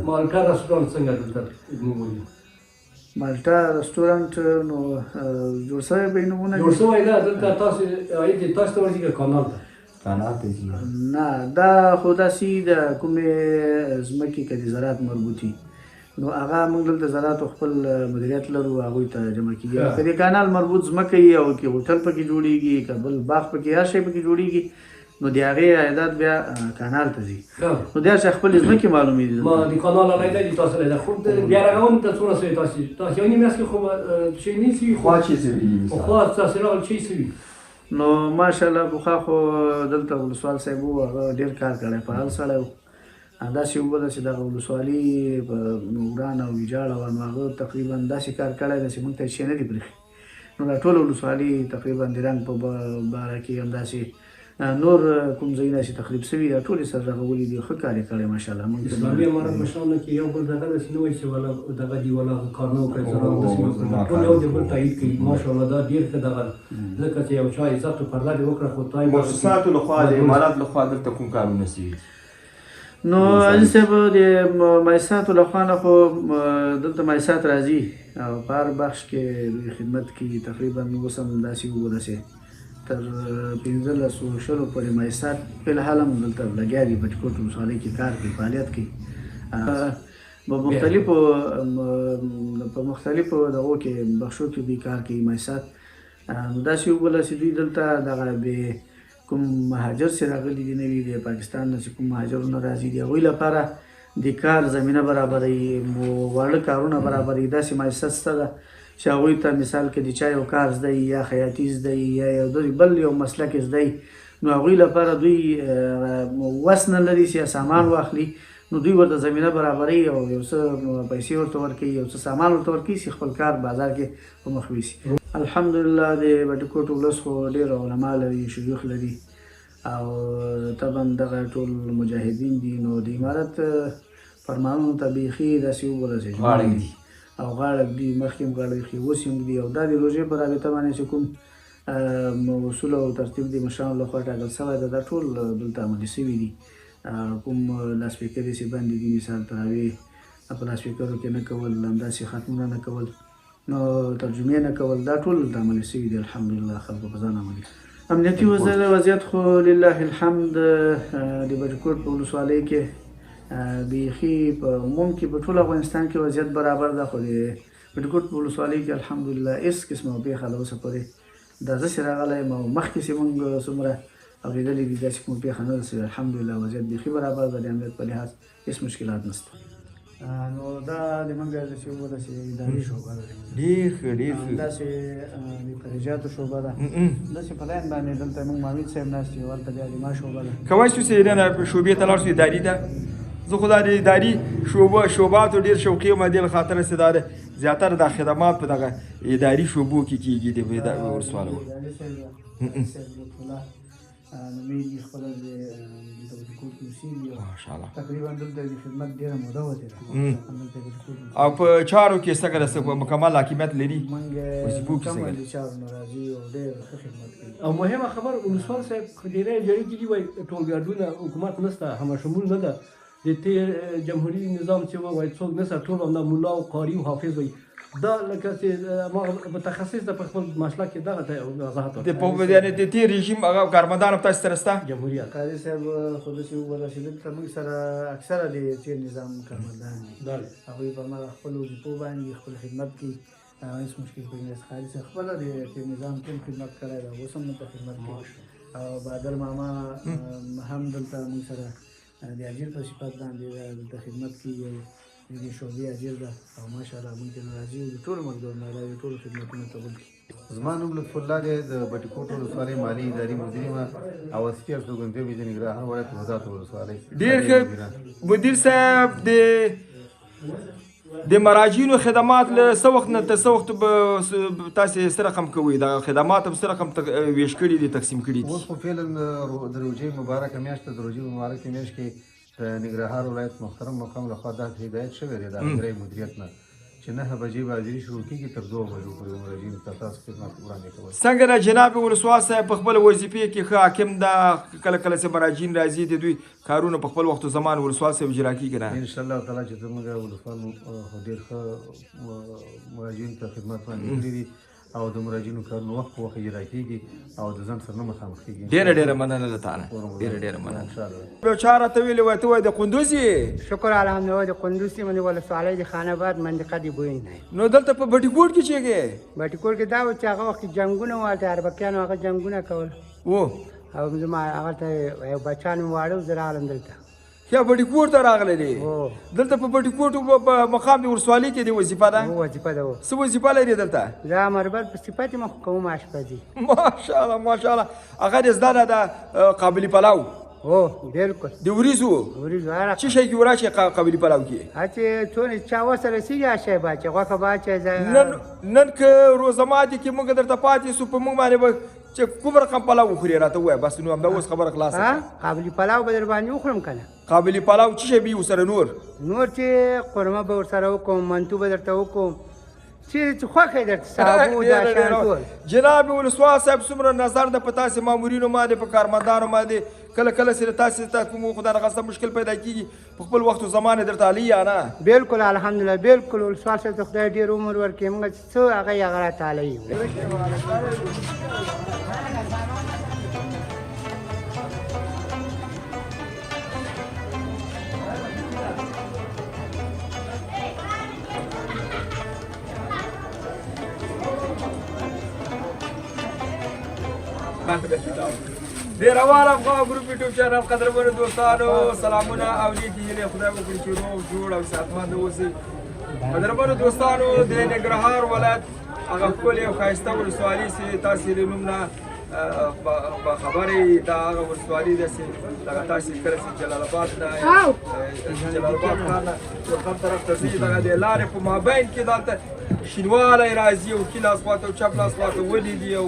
مالټا رسټورانټ څنګه دلته موجود؟ مالټا رسټورانټ نو جوړ شوی به نومونه جوړ شوی ده دلته تاسو ته ورځي که کانال ته؟ نه دا خو داسې د کومې ځمکې که د زراعت مربوطي نو هغه موږ دلته زراعت خپل مدیریت لرو هغوی ته جمع کېږي که د کانال مربوط ځمکه وي او که هوټل پکې جوړېږي که بل باغ پکې هر شی پکې جوړېږي نو د هغې عایدات بیا کانال ته ځي نو د هر شی خپل ځمکې معلومې دي. د کانال علیحده دي تاسو علیحده خو بیا رغونې ته څومره سوي تاسو یو نیم میاشت کې خو شی نه سوي خوا چې سوي خوا تاسو راغل شی سوي نو ماشاءالله پخوا خو دلته ولسوال صاحب و هغه ډېر کار کړی فعال سړی و داسې وبله چې دغه ولسوالي په وران او ویجاړه وه نو هغه تقریبا داسې کار کړی ده چې موږ ته شی نه دي پرېښي نو دا ټوله ولسوالي تقریبا د رنګ په باره کې همداسې نور کوم ځایونه چې تخریب شوي دا ټول یې سره رغولي دي ښه کار یې کړی ماشاءالله. اسلامي امارت مشرانو کې یو بل دغه داسې نه وایي چې والا دغه دي والا کار نه وکړي زراعت داسې وکړي ټول یو د بل تایید کوي ماشاءالله دا ډېر ښه دغه ځکه چې یو چا عزت او پرده دې وکړه خو تای مؤسساتو لخوا د امارات لخوا دلته کوم کارونه شوي؟ نو عزیز صاحب د مایساتو لخوا نه خو دلته مایسات راځي او په هر بخش کې دوی خدمت کوي تقریبا اوس هم داسې وبلسې تر 1500 پورې مایسات فلحال هم دلته لګیا دي بټکوټ ولسوالۍ کې کار کوي فعالیت کوي په مختلفو دغو کې بخشو کې دوی کار کوي مایسات داسې وبلسې دوی دلته دغه بې کوم مهاجر چې راغلي دي نوي د پاکستان نه چې کوم مهاجرونه راځي دي هغوی لپاره د کار زمینه برابروي واړه کارونه برابروي داسې مؤسسه شته ده چې هغوی ته مثال کې د چا یو کار زده یا خیاطي زده یا یو بل یو مسلک زده نو هغوی لپاره دوی وس نه لري چې سامان واخلي نو دوی ورته زمینه برابروي او یو څه پیسې ورته ورکوي یو څه سامان ورته ورکوي چې خپل کار بازار کې په مخ ویسي. الحمدلله د بټکوټ ولس خو ډېر علما لري شیوخ لري او طبعا دغه ټول مجاهدین دي نو د امارت فرمانونو ته بیخي داسې وبلسې او غاړه دي مخکې هم غاړه ایښي اوس هم دي او دا د روژې په رابطه باندې چې کوم اصول او ترتیب د مشرانو لخوا ټاکل شوی ده دا ټول دلته عملي شوي دي. کوم لاسپیکر یې چې بندې دي مثال تراویح په لاسپیکرو کې نه کول همداسې ختمونه نه کول نو ترجمې نه کول دا ټول دلته عملي شوي دي الحمدلله خلکو په ځان عملي. امنیتي وضعیت خو لله الحمد د بټکوټ په ولسوالۍ کې بیخي په عموم کې په ټول افغانستان کې وضعیت برابر ده خو د بټکوټ په ولسوالۍ کې الحمدلله هېڅ قسمه پېښه له اوسه پورې دا زه چې راغلی یم او مخکې چې مونږ څومره اورېدلي دي داسې کومه پېښه نه ده چې الحمدلله وضعیت بیخي برابر ده د امنیت په لحاظ هېڅ مشکلات نشته. نو دا د مونږ چې وویله چې اداري شعبه ده ډېر ښه ډېر ښه داسې د خارجاتو شعبه ده داسې په لاین باندې دلته مونږ معاون صاحب ناست یو هلته بیا د ما شعبه ده. کوای شو چې نن شعبې ته لاړ شو اداري ته زه خو دا د اداري شعباتو ډېر شوقي یم دې له خاطره چې دا زیاتره دا خدمات په دغه اداري شعبو کې کېږي د ولسوالو. نومېږي خپله د بټکوټ کې اوسېږي ماشاءالله تقریبا دلته د خدمت ډېره موده وتېره او په چارو کې څه کړه څه مکمل حاکمیت لري مونږ کم د چارو نه راځي او ډېر ښه خدمت کوي. او مهمه خبر ولسوال صاحب ډېری جړې کې دي وایي ټولګاډونه حکومت نشته همشمول نه ده د تېر جمهوري نظام چې وایي څوک نشته ټول همدا ملا او قاري او حافظ وایي دا لکه چې ما متخصص ده په خپل مسلک کې دغه وضاحت ورکړي. یعنې د تېر رژیم هغه کارمندان هم تاسو سره شته؟ جمهوریت قاضي صاحب خو داسې وویله چې دلته موږ سره اکثره د تېر نظام کارمندان دي هغوی په هماغه خپلو وظیفو باندې خپل خدمت کوي هېڅ مشکل پکې نشته. قاضي صاحب خپله د تېر نظام کې هم خدمت کړی ده اوس هم دلته خدمت کوي او بهادر ماما هم دلته موږ سره د اجیر په صفت باندې دلته خدمت کوي د شعبې اجیر ده او ماشاءالله موږ ته راځي او د ټولو مزدور نه راځي ټولو خدمتونه قبول کړي. زما نوم لطف الله دی د بټکوټ ولسوالۍ مالي اداري مدیر یم او وظیفې استوګنځي د ننګرهار ولایت وزارت ولسوالۍ. ډېر ښه مدیر صاحب د مراجعینو خدمات له څه وخت نه تر څه وخت به تاسې څه رقم کوئ دغه خدمات هم څه رقم ویش کړي دي تقسیم کړي دي؟ اوس خو فعلا د روژې مبارکه میاشت ده د روژې مبارکه میاشت کې د ننګرهار ولایت محترم مقام لخوا دا هدایت شوی دی د هنګرۍ مدیریت نه چې 9 بجې به حاضري شروع کېږي تر 2 بجو پورې مراجعینو ته تاسو خدمات وړاندې کوئ. څنګه ده جناب ولسوال صاحب په خپله وظیفې کې ښه حاکم ده کله کله چې مراجعین راځي د دوی کارونه په خپل وخت و زمان ولسوال صاحب اجرا کېږي نه؟ انشاءالله تعالی چې زموږ ولسوال ډېر ښه مراجعینو ته خدمات وړاندې کړي دي او د مراجعینو کارونه وخت په وخت اجرا کېږي او د ځان سره نه مخامخ کېږي. ډېره مننه له تا نه ډېره مننه. یو چا راته ویلې وای ته وایې د قندوز یې؟ شکر الحمدلله د قندوز سیمې د ولسوالۍ د خان آباد منطقه د بوین دی. نو دلته په بټکوټ کې چېږې؟ بټکوټ کې دا و چې هغه وخت جنګونه وو هلته اربکیانو هغه جنګونه کول او زما هغلته یو بچیان مې واړه و زه راغلم دلته. یا بټکوټ ته راغلی دی؟ دلته په بټکوټ په مقام د ولسوالۍ کې دی وظیفه ده؟ وظیفه ده. څه وظیفه لري دلته؟ زه مربل په صفت یم خو کوم اشپزي. ماشاءالله ماشاءالله. هغه دې زده ده د قابلي پلاو؟ بالکل. د وریځو؟ هر څه شی کې وراشي قابلي پلاو کې؟ چې څونه چا ورسره رسېږي هغه شی باچې غوښه باچې نن که روزه ماتې کې موږ درته پاتې سو په موږ باندې به چې کوم رقم پلاو وخورې راته ووایه بس نو همدا اوس خبره خلاصه کړه. قابلي پلاو به در باندې وخورم که نه؟ قابلي پلاو څه شی به وي ورسره نور چې قورمه به ورسره وکړم منتو به درته وکړم چې خوښ یې درته صابو دا شیان ټول. جناب ولسوال صاحب څومره نظر ده په تاسې مامورینو باندې په کارمندانو باندې کله کله چې تاسې ته کوم خدای نخواسته مشکل پیدا کېږي په خپل وخت و زمان یې درته حلوي یا نه؟ بالکل الحمدلله بالکل ولسوال صاحب ته خدای ډېر عمر ورکړي موږ چې څه هغه یې هغه راته حلوي. د روان افغان ګروپ یوټیوب چینل قدرمنو دوستانو سلامونه او نیکې هیلې خدای وکړي چې روغ جوړ او صحتمند اوسئ. قدرمنو دوستانو د ننګرهار ولایت هغه ښکلې او ښایسته ولسوالي چې تاسې له نوم نه باخبرې دا هغه ولسوالي ده چې دغه تاسې کله چې جلال آباد نه جلال آباد ښار نه کوم طرف ته ځئ دغه د لارې په مابین کې دلته شینوالی راځي او ښي لاس خواته او چپ لاس خواته ونې دي او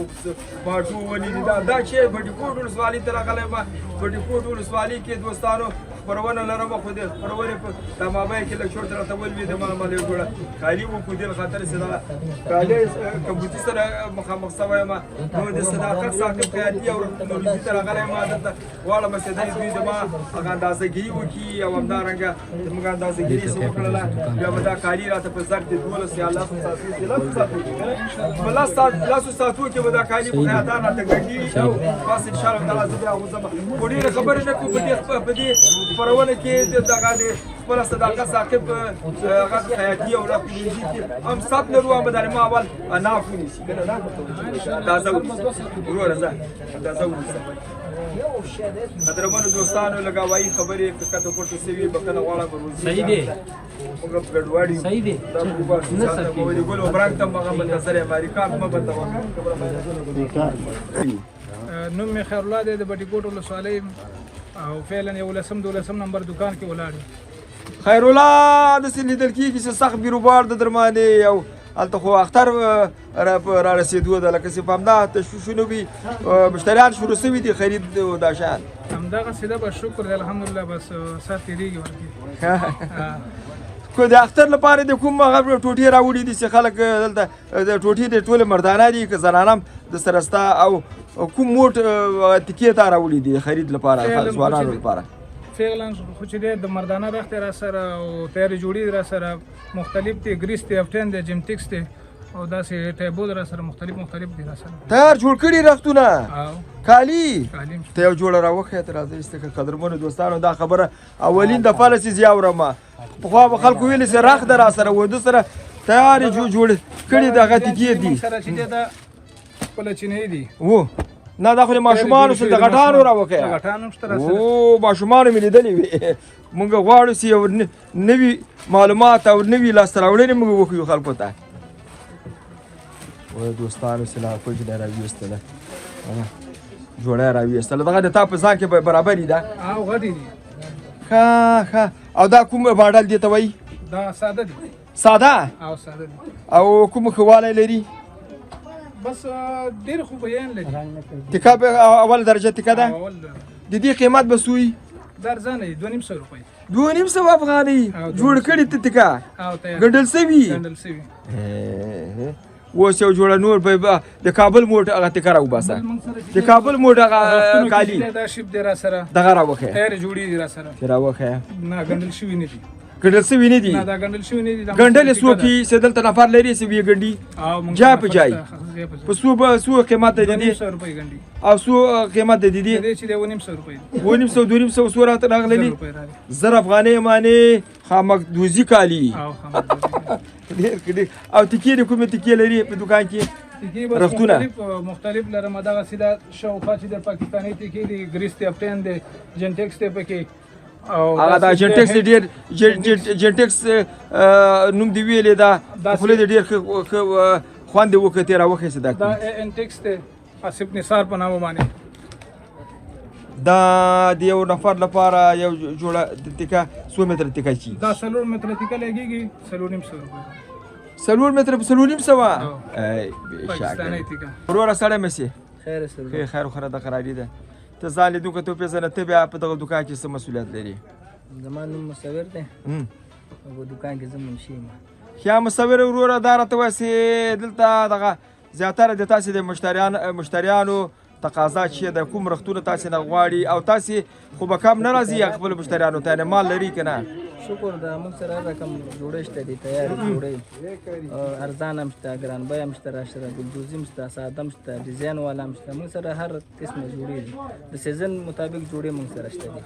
ماټو ونې دي دا چې بټکوټ ولسوالۍ ته راغلی یم. بټکوټ ولسوالۍ کې دوستانو خپرونه لرم خو د خپرونې په دا مابین کې لږ چورت راته ولوېده ما عمل یې جوړه کالي وکړو دې له خاطر چې دا کالي کمپیوټر سره مخامخ شوی یم نو د صداقت ساقب خیاطي او ټکنالوژي ته راغلی یم دلته غواړم چې دوی د ما هغه اندازهګیري وکړي او همدارنګه زموږ اندازهګیري چې وکړله بیا به دا کالي راته په ظرف د 12 یا 10 لاسو ساتو کې به دا کالي په خیاطان راته ګډي او بس ان شاء الله تعالی زه بیا وځم خو ډېره خبرې نه کوم په دې خپرونه کې دغه د خپله صداقت ثاقب هغه خیاطي او راپلېږي کې هم سات لرو هم به در ما اول ناف ونیسي که نه اندازه ونیسه وروره ځه اندازه ونیسه قدرمنو دوستانو لږ هوایي خبرې که کته پورته سوي بښنه غواړم صحیح دی موږ په ګډوډ یو صحیح دی دا محمد ګل وبرنګ ته هغه منتظر امریکا مه بندوه نوم مې خیرالله دی د بټي کوټ ولسوالۍ او فعلا 11 نمبر دکان کې ولاړ یم خیرالله داسې لیدل کېږي چې سخت بیروبار د درمانې او هلته خو اختر را رسېدو ده لکه چې په همدا تشویشونو وي مشتریان شروع شوي دي خرید او دا شیان همدغسې ده بس شکر دی الحمدلله بس سر تېرېږي ورکې که د اختر لپاره د کوم هغه ټوټې راوړي دي چې خلک دلته د ټوټې د ټولې مردانه دي که زنانه هم د سره ستا او کوم موټ تکې ته راوړي دي خرید لپاره ځوانانو لپاره فعلا خو چې دی د مردانه رخت را سره او تیارې جوړې را سره مختلف دي ګریس دی افټین دی جمټکس دی او داسې ټیبول را سره مختلف دي را سره تیار جوړ کړي رختونه کالي ته یو جوړه راوښیه ته راځه ایسته قدرمنو دوستانو دا خبره اولین دفعه لسې زه اورم پخوا به خلکو ویلې چې رخت ده را سره واده سره تیار یې جوړ کړي دغه تکیې دي سره چې دی دا خپله چینۍ دي نه دا خو د ماشومانو سره د غټانو راوښیه او ماشومانو مې لیدلې وي موږ غواړو چې یو نوي معلومات او نوي لاسته راوړنې موږ وښیو خلکو ته و دوستانو سره کوچ نه راویستله جوړه راویستله دغه د تا په ځان کې برابرې ده او غټې دي ښه او دا کوم ماډل دی ته وایي دا ساده دي ساده او ساده دي او کوم ښه والی لري بس ډېر خو بیان لري تکه به اول درجه تکه ده د دې قیمت به سوی درځنه 2500 روپۍ 2500 افغانۍ جوړ کړي ته تکه ګنډل سوي اوس یو جوړه نور به د کابل موټ هغه تکه راوباسه د کابل موټ هغه کالي دا شیب دی را سره دغه راوښیه تیارې جوړې دي را سره راوښیه نه ګنډل شوي نه دي ګنډل شوي نه دي نه دا ګنډل شوي نه دي ګنډل څوک چې دلته نفر لري چې وی ګنډي جای په جای په څو قیمت دی 2500 روپۍ ګنډي او څو قیمت دی دی چې 2500 روپۍ 2500 څو راته راغلي زر افغانۍ معنی خامکدوزي کالي او تکې کومې تکې لري په دکان کې رختونه مختلف لرم دغه سیده شاوخوا چې د پاکستاني تکې دي ګریس دی افټین دی جنټکس دی پکې او هغه دا جنټکس ډېر جنټکس نوم دی ویلې دا خو له ډېر خوند وکړي راوخې صدا دا انټکس دی اسف نثار په نامه باندې دا د یو نفر لپاره یو جوړه تکه 100 متر تکه چی دا 3 متر تکه لګيږي 350 روپۍ 3 متر په 350 ای پاکستاني تکه ورور سره مسی خیر سره خیر خره د قراری ده ته ځان لیدو که ته پیژنه ته بیا په دغه دکان کې څه مسؤلیت لري زما نوم مصور دی په دکان کې زه منشي یم یا مصور وروره دا راته وایي چې دلته دغه زیاتره د تاسې د مشتریانو تقاضا چې د کوم رختونه تاسې نه غواړي او تاسې خو به کم نه راځي خپلو مشتریانو ته یعنې مال لري که نه شکر ده موږ سره هر رقم جوړې شته دي تیارې جوړې ارزان هم شته ګران بیه هم شته راشته ګلدوزي هم شته ساده هم شته ډیزاین والا هم شته موږ سره هر قسمه جوړې دي د سیزن مطابق جوړې موږ سره شته دي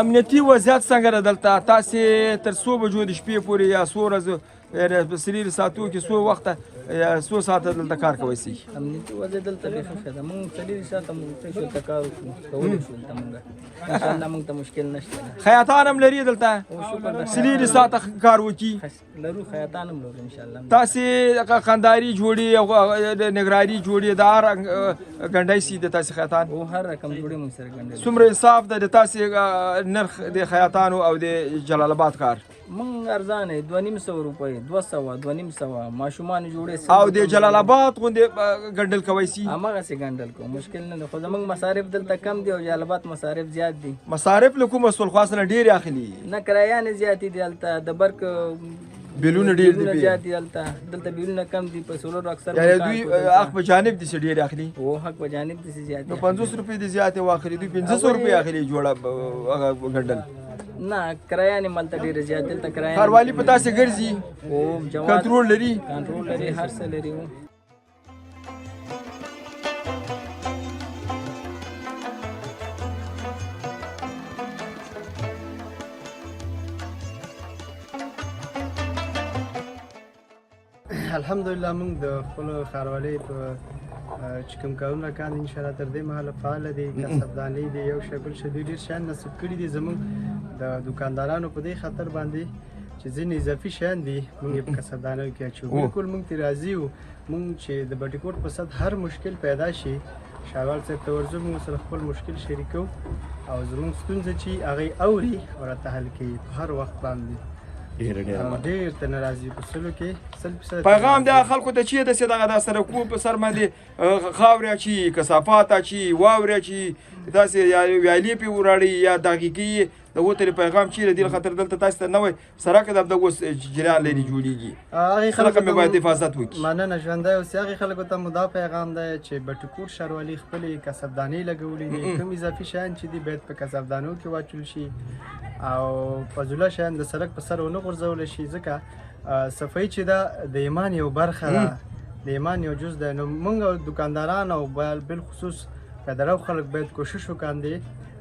امنیتي وضعیت څنګه ده دلته تاسې تر څو بجو د شپې پورې یا څو ورځو په سریر ساعتو کې څو وخته یا څو ساعته دلته کار کوئ شي امنیتي وضع دلته بیخي ښه ده موږ سریر ساعته موږ ته کار وکړو کولی شو دلته موږ انشاءالله موږ ته مشکل نشته خیاطان هم لري دلته سریر ساعته کار وکړي لرو خیاطان هم لرو انشاءالله تاسې خنداري جوړې او نګراري جوړې د هر ګنډی سي د تاسې خیاطان او هر رقم جوړې موږ سره ګنډي څومره انصاف ده د تاسې نرخ د خیاطانو او د جلال آباد کار موږ ارزانه 2500 روپۍ 200 2500 ماشومان جوړې او د جلال آباد غوندې ګنډل کوي سي هماغسې ګنډل کوو مشکل نه ده خو زموږ مصارف دلته کم دي او جلال آباد مصارف زیات دي مصارف له کومه سلخواس نه ډېرې اخلي نه کرایانې زیاتې دي هلته د برق بیلونه ډېر دي زیات دي دلته بیلونه کم دي په سولر اکثر دوی حق په جانب دي چې ډېر اخلي او حق په جانب دي چې زیات نو 500 روپۍ دي زیات واخلي دوی 500 روپۍ اخلي جوړه ګنډل نه کرایه نه ملته ډېره زیات دلته کرایه ښاروالي په تاسې ګرځي او جواز کنټرول لري کنټرول لري هر څه لري الحمدلله موږ د خپلو ښاروالۍ په چې کوم کارونه کاندي انشاءالله تر دې مهاله فعاله دي کسبدانۍ دي یو شی بل شی دوی ډېر شیان نصب کړي دي زموږ د دوکاندارانو په دې خاطر باندې چې ځینې اضافي شیان دي موږ یې په کسبدانیو کې اچوو بالکل موږ ترې راضي یو موږ چې د بټي کوټ په سطح هر مشکل پیدا شي ښاروال صاحب ته ورځو موږ سره خپل مشکل شریکو او زموږ ستونزه چې هغه اوري او راته حل کوي په هر وخت باندې ډېر ته ناراضي په سلو کې 100% پیغام د خلکو ته چې داسې دغه د سړکونو په سر باندې خاورې اچي کثافات اچي واورې اچي داسې یا ویالې پې وراړي یا دقیقې د وتلې پیغام چیرې دې خاطر دلته تاسو ته نوی سړک د اوس جریان لري جوړېږي هغې خلک مې باید حفاظت وکړي مننه ژوندی اوسې هغې خلکو ته مو دا پیغام دی چې بټي کوټ ښاروالي خپلې کسبدانۍ لګولي دي کوم اضافي شیان چې دي باید په کسبدانو کې واچول شي او فضوله شیان د سړک په سر ونه غورځولی شي ځکه صفایي چې ده د ایمان یو برخه ده د ایمان یو جز دی نو موږ دوکانداران او بالخصوص پیدرو خلک باید کوشش وکاندي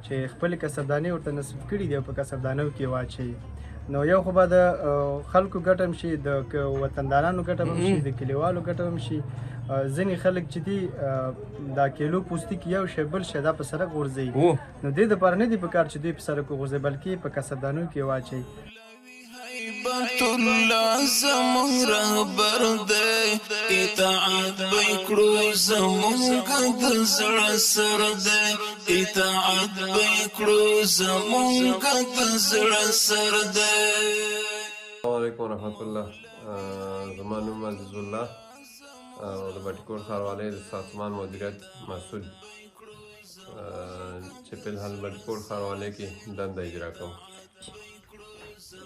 چې خپل کسبدانۍ ورته نصب کړي دي او په کسبدانو کې واچوي نو یو خو به د خلکو ګټه هم شي د وطندارانو ګټه هم شي د کلیوالو ګټه هم شي ځینې خلک چې دي دا کیلو پوستکي یو شی بل شی دا په سړک غورځوي نو دې دپاره نه دي په کار چې دوی په سړک وغورځوي بلکې په کسبدانو کې واچوي بیت الله زمون رهبر دی اطاعت بکړو زمونږ د زړه سر دی اطاعت بکړو زمونږ د زړه سر دی. السلام علیکم ورحمت الله. زما نوم عزیز الله او د بټي کوټ ښاروالۍ د سازمان مدیریت مسؤل چې په الحال بټي کوټ ښاروالۍ کې دنده اجرا کوم.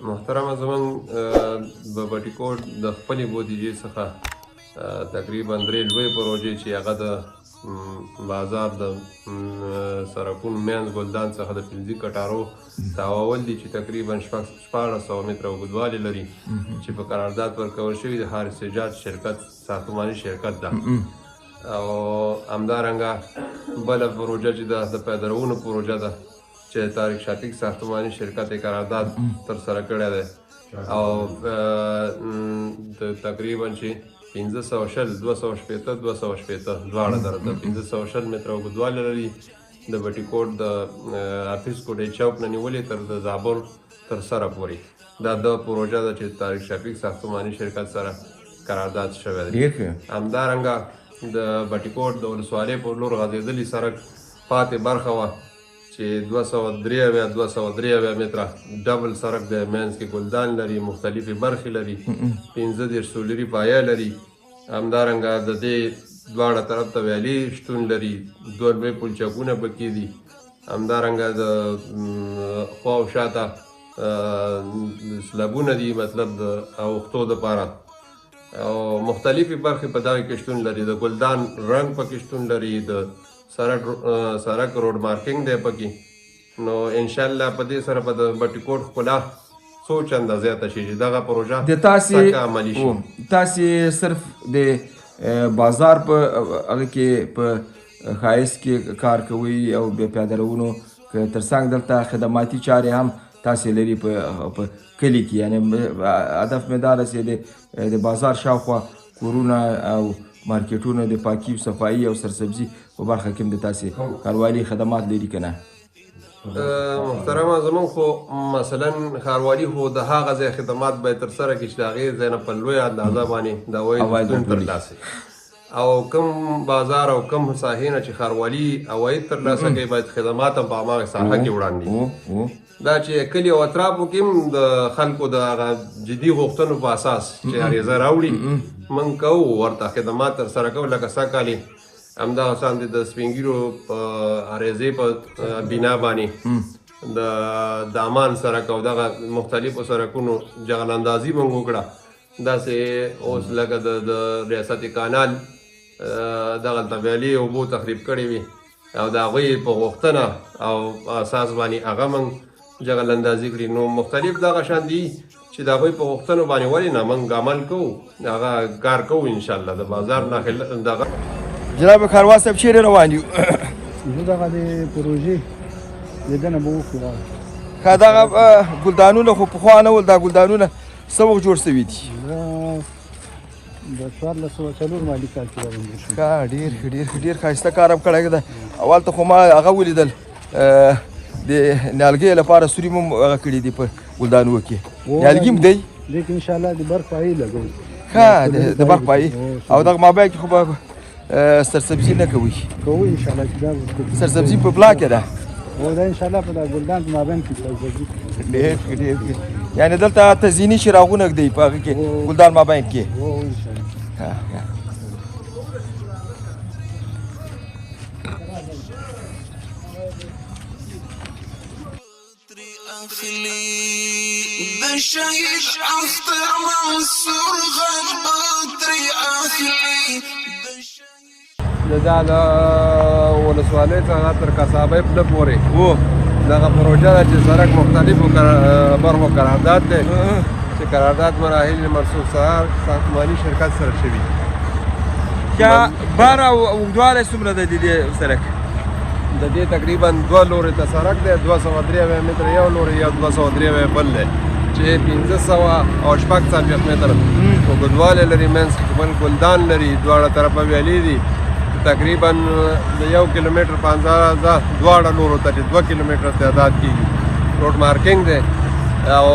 محترمه زمونږ په بټي کوټ د خپلې بودیجې څخه تقریبا 3 لوی پروژې چې هغه د بازار د سرکونو منځ ګلدان څخه د فلزي کټارو تاوول دي چې تقریبا 1400 متره اوږدوالی لري چې په قرارداد ورکول شوي د حارث سجاد شرکت ساختماني شرکت ده او همدارنګه بله پروژه چې ده د پیدرونو پروژه ده چې طارق شفیق ساختماني شرکت یې قرارداد ترسره کړی دی او تقریبا چې 520 280 دواړه درته 520 متره اوږدوالی لري د بټي کوټ د حافظ کوټې چوک نه نیولې تر د زابل تر سره پورې دا د پروژه ده چې طارق شفیق ساختماني شرکت سره قرارداد شوی دی. همدارنګه د بټي کوټ د ولسوالۍ پر لور غځېدلي سړک پاتې برخه وه چې 293 متره ډبل سړک د منځ کې ګلدان لري مختلفې برخې لري 15 سولري پایه لري همدارنګه د دې دواړه طرف ته ویالې شتون لري 2 لوی پلچکونه پکې دي همدارنګه د خوا او شاته سلبونه دي مطلب د اوښتو دپاره او مختلفې برخې په دغه کې شتون لري د ګلدان رنګ پکې شتون لري د سړک روډ مارکینګ دی پکې نو انشاءالله په دې سره به د بټي کوټ ښکلا څو چنده زیاته شي چې دغه پروژه څنګه عملي شي. تاسې صرف د بازار په هغه کې په ښایست کې کار کوئ او بیا پیادهروونو که ترڅنګ دلته خدماتي چارې هم تاسې لري په کلي کې یعنې هدف مې دا رسې د بازار شاوخوا کورونه او مارکیټونه د پاکي او صفایي او سرسبزي په برخه کې هم د تاسې ښاروالي خدمات لري که نه؟ محترمه زمونږ خو مثلا ښاروالي خو د هغه ځای خدمات باید ترسره کړي چې د هغې ځای نه په لویه اندازه باندې د عواید ترلاسه او کوم بازار او کوم ساحې نه چې ښاروالي عواید ترلاسه کوي باید خدمات هم په هماغه ساحه کې وړاندې دا چې کلي او اطرافو کې هم د خلکو د هغه جدي غوښتنو په اساس چې عریضه راوړي موږ کوو ورته خدمات ترسره کوو لکه سږکال همدغه شان د سپین ږیرو په عریضې په بنا باندې د دامان سړک او دغه مختلفو سړکونو جغل اندازي موږ وکړه داسې اوس لکه د ریاست کانال دغلته ویالې اوبو تخریب کړې وي او د هغوی په غوښتنه او اساس باندې هغه موږ جغل اندازي کړي نو مختلف دغه شان دي چې د هغوی په غوښتنو باندې ولې نه موږ عمل کوو هغه کار کوو انشاءالله د بازار نه دغه جناب کاروان صاحب چیرې روان یو زه دغه د پروژې لیدنه به وکړو ښه دغه ګلدانونه خو پخوا نه ول دا ګلدانونه څه وخت جوړ سوي دي د 1404 مالي کال کې راغلی شو ښه ډېر ښایسته کار هم کړی ده اول ته خو ما هغه ولیدل د نیالګۍ لپاره سوري هم هغه کړي دي په ګلدانو کې نیالګي هم دی دې کې انشاءالله د برق پایې لګوو ښه د برق پایې او دغه مابین کې خو به سرسبزي نه کوي انشاءالله چې دا سرسبزي په بلا کې ده او دا انشاءالله په دا ګلدان په مابین کې سرسبزي ډېر یعنې دلته تزییني چراغونه ږدي په هغه کې ګلدان مابین کې د شهید اختر منصور غږ به ترې اخلي دا د ولسوالۍ څخه تر قصابۍ پله پورې دغه پروژه ده چې سړک مختلفو برخو قرارداد دی چې قرارداد مراحل منصوب ساختماني شرکت سره شوي یا بار او اوږدوالی څومره ده د دې سړک د دې تقریبا 2 لوري ته سړک دی 293 متره یو لوري یو 293 بل دی چې 1500 او شپږ څلوېښت متره اوږدوالی لري منځ کې بل ګلدان لري دواړه طرفه ویالې دي تقریبا د 1 کیلومتر 15 دواړه لورو ته چې 2 کیلومتره تعداد کېږي روډ مارکینګ دی او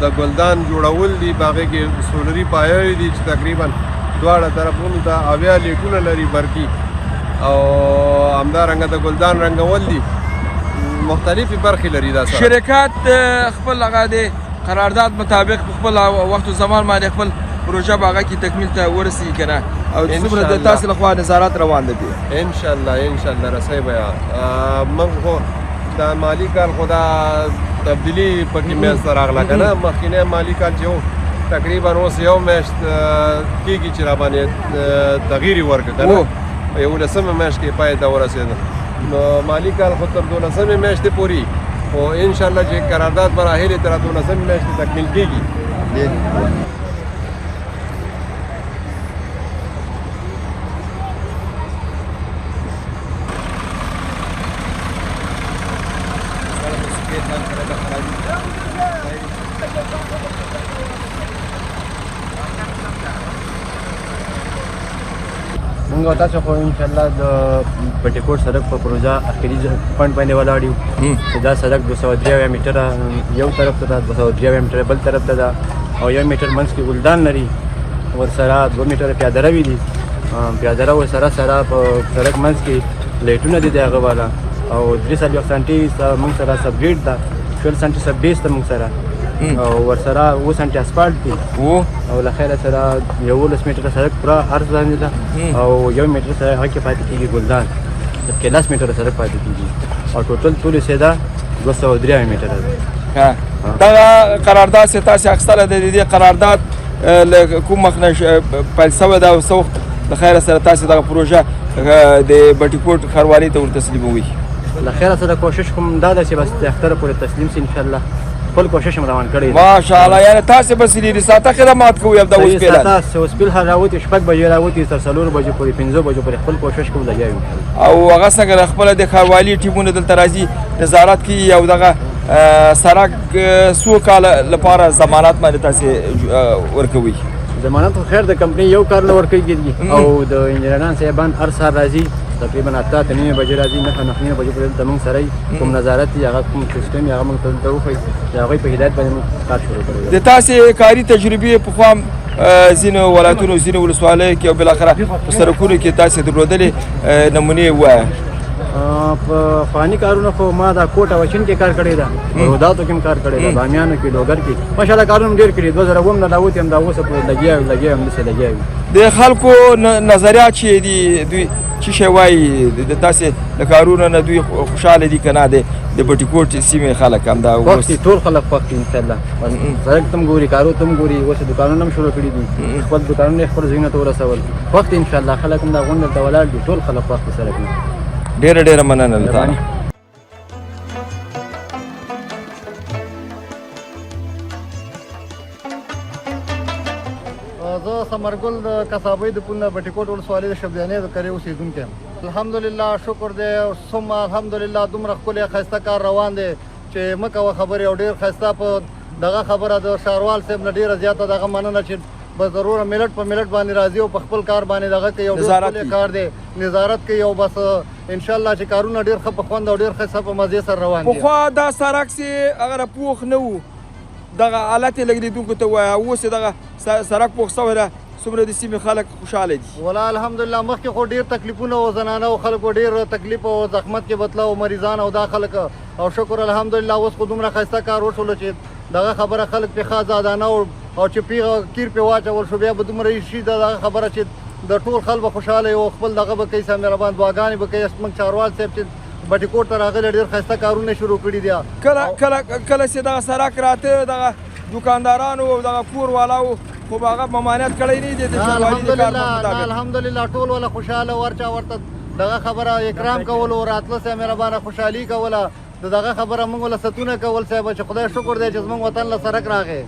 د ګلدان جوړول دي په هغې کې سولري پایې دي چې تقریبا دواړه طرفونو ته 80 لیټونه لري برقي او همدارنګه د ګلدان رنګول دي مختلفې برخې لري دا سره شرکت خپل هغه د قرارداد مطابق په خپل وخت و زمان باندې خپل پروژه به هغه کې تکمیل ته ورسي که نه او څومره د تاسو لخوا نظارت روان دی انشاءالله رسۍ به موږ خو دا مالي کال خو دا تبدیلي پکې منځته راغله که نه مخکینی مالي کال چې و تقریبا اوس یو میاشت کېږي چې راباندې تغییر یې ورکړه که نه په 11مه میاشت کې پای ته ورسېده نو مالي کال خو تر 12مې میاشتې پورې خو انشاءالله چې قرارداد مراحل یې تر 12مې میاشتې تکمیل کېږي موږ تاسو خو انشاءالله د بټي کوټ سړک په پروژه اخري پوینټ باندې ولاړ یو چې دا سړک 293 میټره یو طرف ته ده 293 میټره بل طرف ته ده او 1 میټر منځ کې ګلدان لري ورسره 2 میټره پیاده روي دي پیاده رو ورسره په سړک منځ کې لایټونه دي د هغه والا او 3 سانتي موږ سره سبګریډ ده 12 سانتي سب بیس ته موږ سره او ورسره 2 سانتي اسفالټ دي او له خیره سره 11 میټره سړک پوره عرض باندې ده او 1 میټر سره هغه کې پاتې کېږي ګلدان 15 میټره سړک پاتې کېږي او ټوټل ټول سیده 293 میټره ده دا قرارداد چې تاسو اخیستله د دې قرارداد له کوم مخ نه پیل شوی ده او څه وخت د خیره سره تاسو دغه پروژه د بټي کوټ ښاروالۍ ته ورتسلیموئ له خیره سره کوشش کوم دا ده چې بس د اختر پورې تسلیم شي انشاءالله خپل کوشش هم روان کړی ماشاءالله یعنی تاسو به سری ساته خدمات کوئ دا اوس پیل تاسو اوس پیل راوتی شپږ بجې راوتی تر 4 بجې پورې 15 بجې پورې خپل کوشش کوم لګیا یو او هغه څنګه خپل د ښاروالۍ ټیمونه دلته راځي نظارت کوي او دغه سړک څو کال لپاره ضمانت باندې تاسو ورکوي ضمانت خیر د کمپنۍ یو کار نه ورکوي او د انجنیران صاحبان هر سهار راځي تقریبا 8 بجې راځي 9 بجې پورې زموږ سره کوم نظارت دی هغه کوم سیستم هغه موږ ته وښیي چې هغوی په هدایت باندې کار شروع کړی د تاسې کاري تجربې پخوا ځینو ولایتونو ځینو ولسوالیو کې او بالاخره په سړکونو کې تاسې درلودلې نمونې ووایه په فاني کارونه خو ما دا کوټ او چین کې کار کړی ده روداتو کې کار کړی ده بامیانو کې لوګر کې ماشاءالله کارونه ډېر کړي 2009 نه راوتی هم دا اوس په لګیا هم نشي لګیا د خلکو نظریات چې دي دوی چې شی وایي د تاسې د کارونو نه دوی خوشحاله دي که نه د بټي کوټ سیمې خلک همدا خوښ دي ټول خلک خوښ دي انشاءالله سړک تم ګوري کارو تم ګوري اوس دوکانونه هم شروع کړي دي خپل دوکانونه خپل ځایونو ته ورسول خوښ دي انشاءالله خلک هم دا غونډه ته ولاړ دي ټول خلک خوښ دي سړک نه ډېره مننه زه ثمرګل د قصابۍ د پونه بټي کوټ ولسوالۍ د شبدیانې د کرې اوسېدونکی یم. الحمدلله شکر دی ثم الحمدلله دومره ښکلی ښایسته کار روان دی چې مه کوه خبرې او ډېر ښایسته په دغه خبره د ښاروال صاحب نه ډېره زیاته دغه مننه چې به ضروره ملت په ملت باندې راځي او په خپل کار باندې دغه کوي او ډېر ښکلی کار دی نظارت کوي او بس انشاءالله چې کارونه ډېر ښه په خوند او ډېر ښه په مزې سره روان دي. پخوا دا سړک چې هغه پوخ نه و دغه حالت یې لږ لیدونکو ته ووایه اوس یې دغه سړک پوخ شوی ده څومره د سیمې خلک خوشحاله دي. والله الحمدلله مخکې خو ډېر تکلیفونه او زنانه او خلکو ډېر تکلیف او زحمت کې بتله او مریضان او دا خلک او شکر الحمدلله اوس خو دومره ښایسته کار وشولو چې دغه خبره خلک پرې ښه ازادانه او چې کیر پرې واچول شو بیا به دومره شي دغه خبره چې د ټول خلک به خوشحاله او خپل دغه به کوي مهربان دعاګانې به کوي زموږ چاروال صاحب چې بټي کوټ ته راغلی ډېر ښایسته کارونه شروع کړي دي. کله چې دغه سړک راته دغه دوکاندارانو او دغه کور والاو خو به هغه ممانعت کړی نه دی د ښاروالي د کار په مطابق. الحمدلله ټول ولا خوشحاله ورچا ورته دغه خبره اکرام کول او راتله صاحب مهربانه خوشحالي کوله دغه خبره موږ ولا ستونه کول صاحب چې خدای شکر دی چې زموږ وطن له سړک راغی.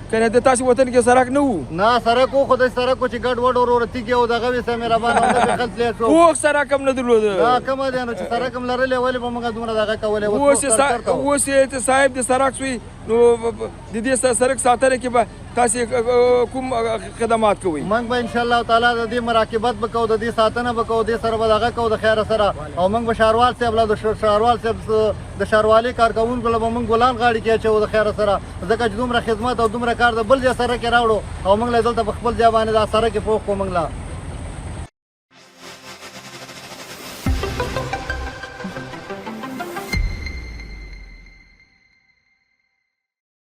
کنه د تاسو وطن کې سړک نه وو؟ نه سړک وو خو د سړک چې ګډ وډ ورور تیږي او دغه وي صاحب مهربانه د خلک له شو وو سړک هم نه درلود. دا کوم دی نو چې سړک هم لرلې ولې به موږ دومره دغه کولې اوس یې صاحب د سړک سوی نو د دې سړک ساتنه کې به تاسو کوم خدمات کوئ؟ موږ به ان شاء الله تعالی د دې مراقبت وکړو د دې ساتنه وکړو د سره به دغه کوو د خیر سره او موږ به ښاروال صاحب له ښاروال صاحب د ښاروالي کارکوونکو له به موږ ګلان غاړي کې اچوو د خیر سره ځکه چې دومره خدمت او دومره کار د بل ځای سره کې راوړو او موږ له دلته په خپل ځای باندې دا سره کې پوښ کوو موږ لا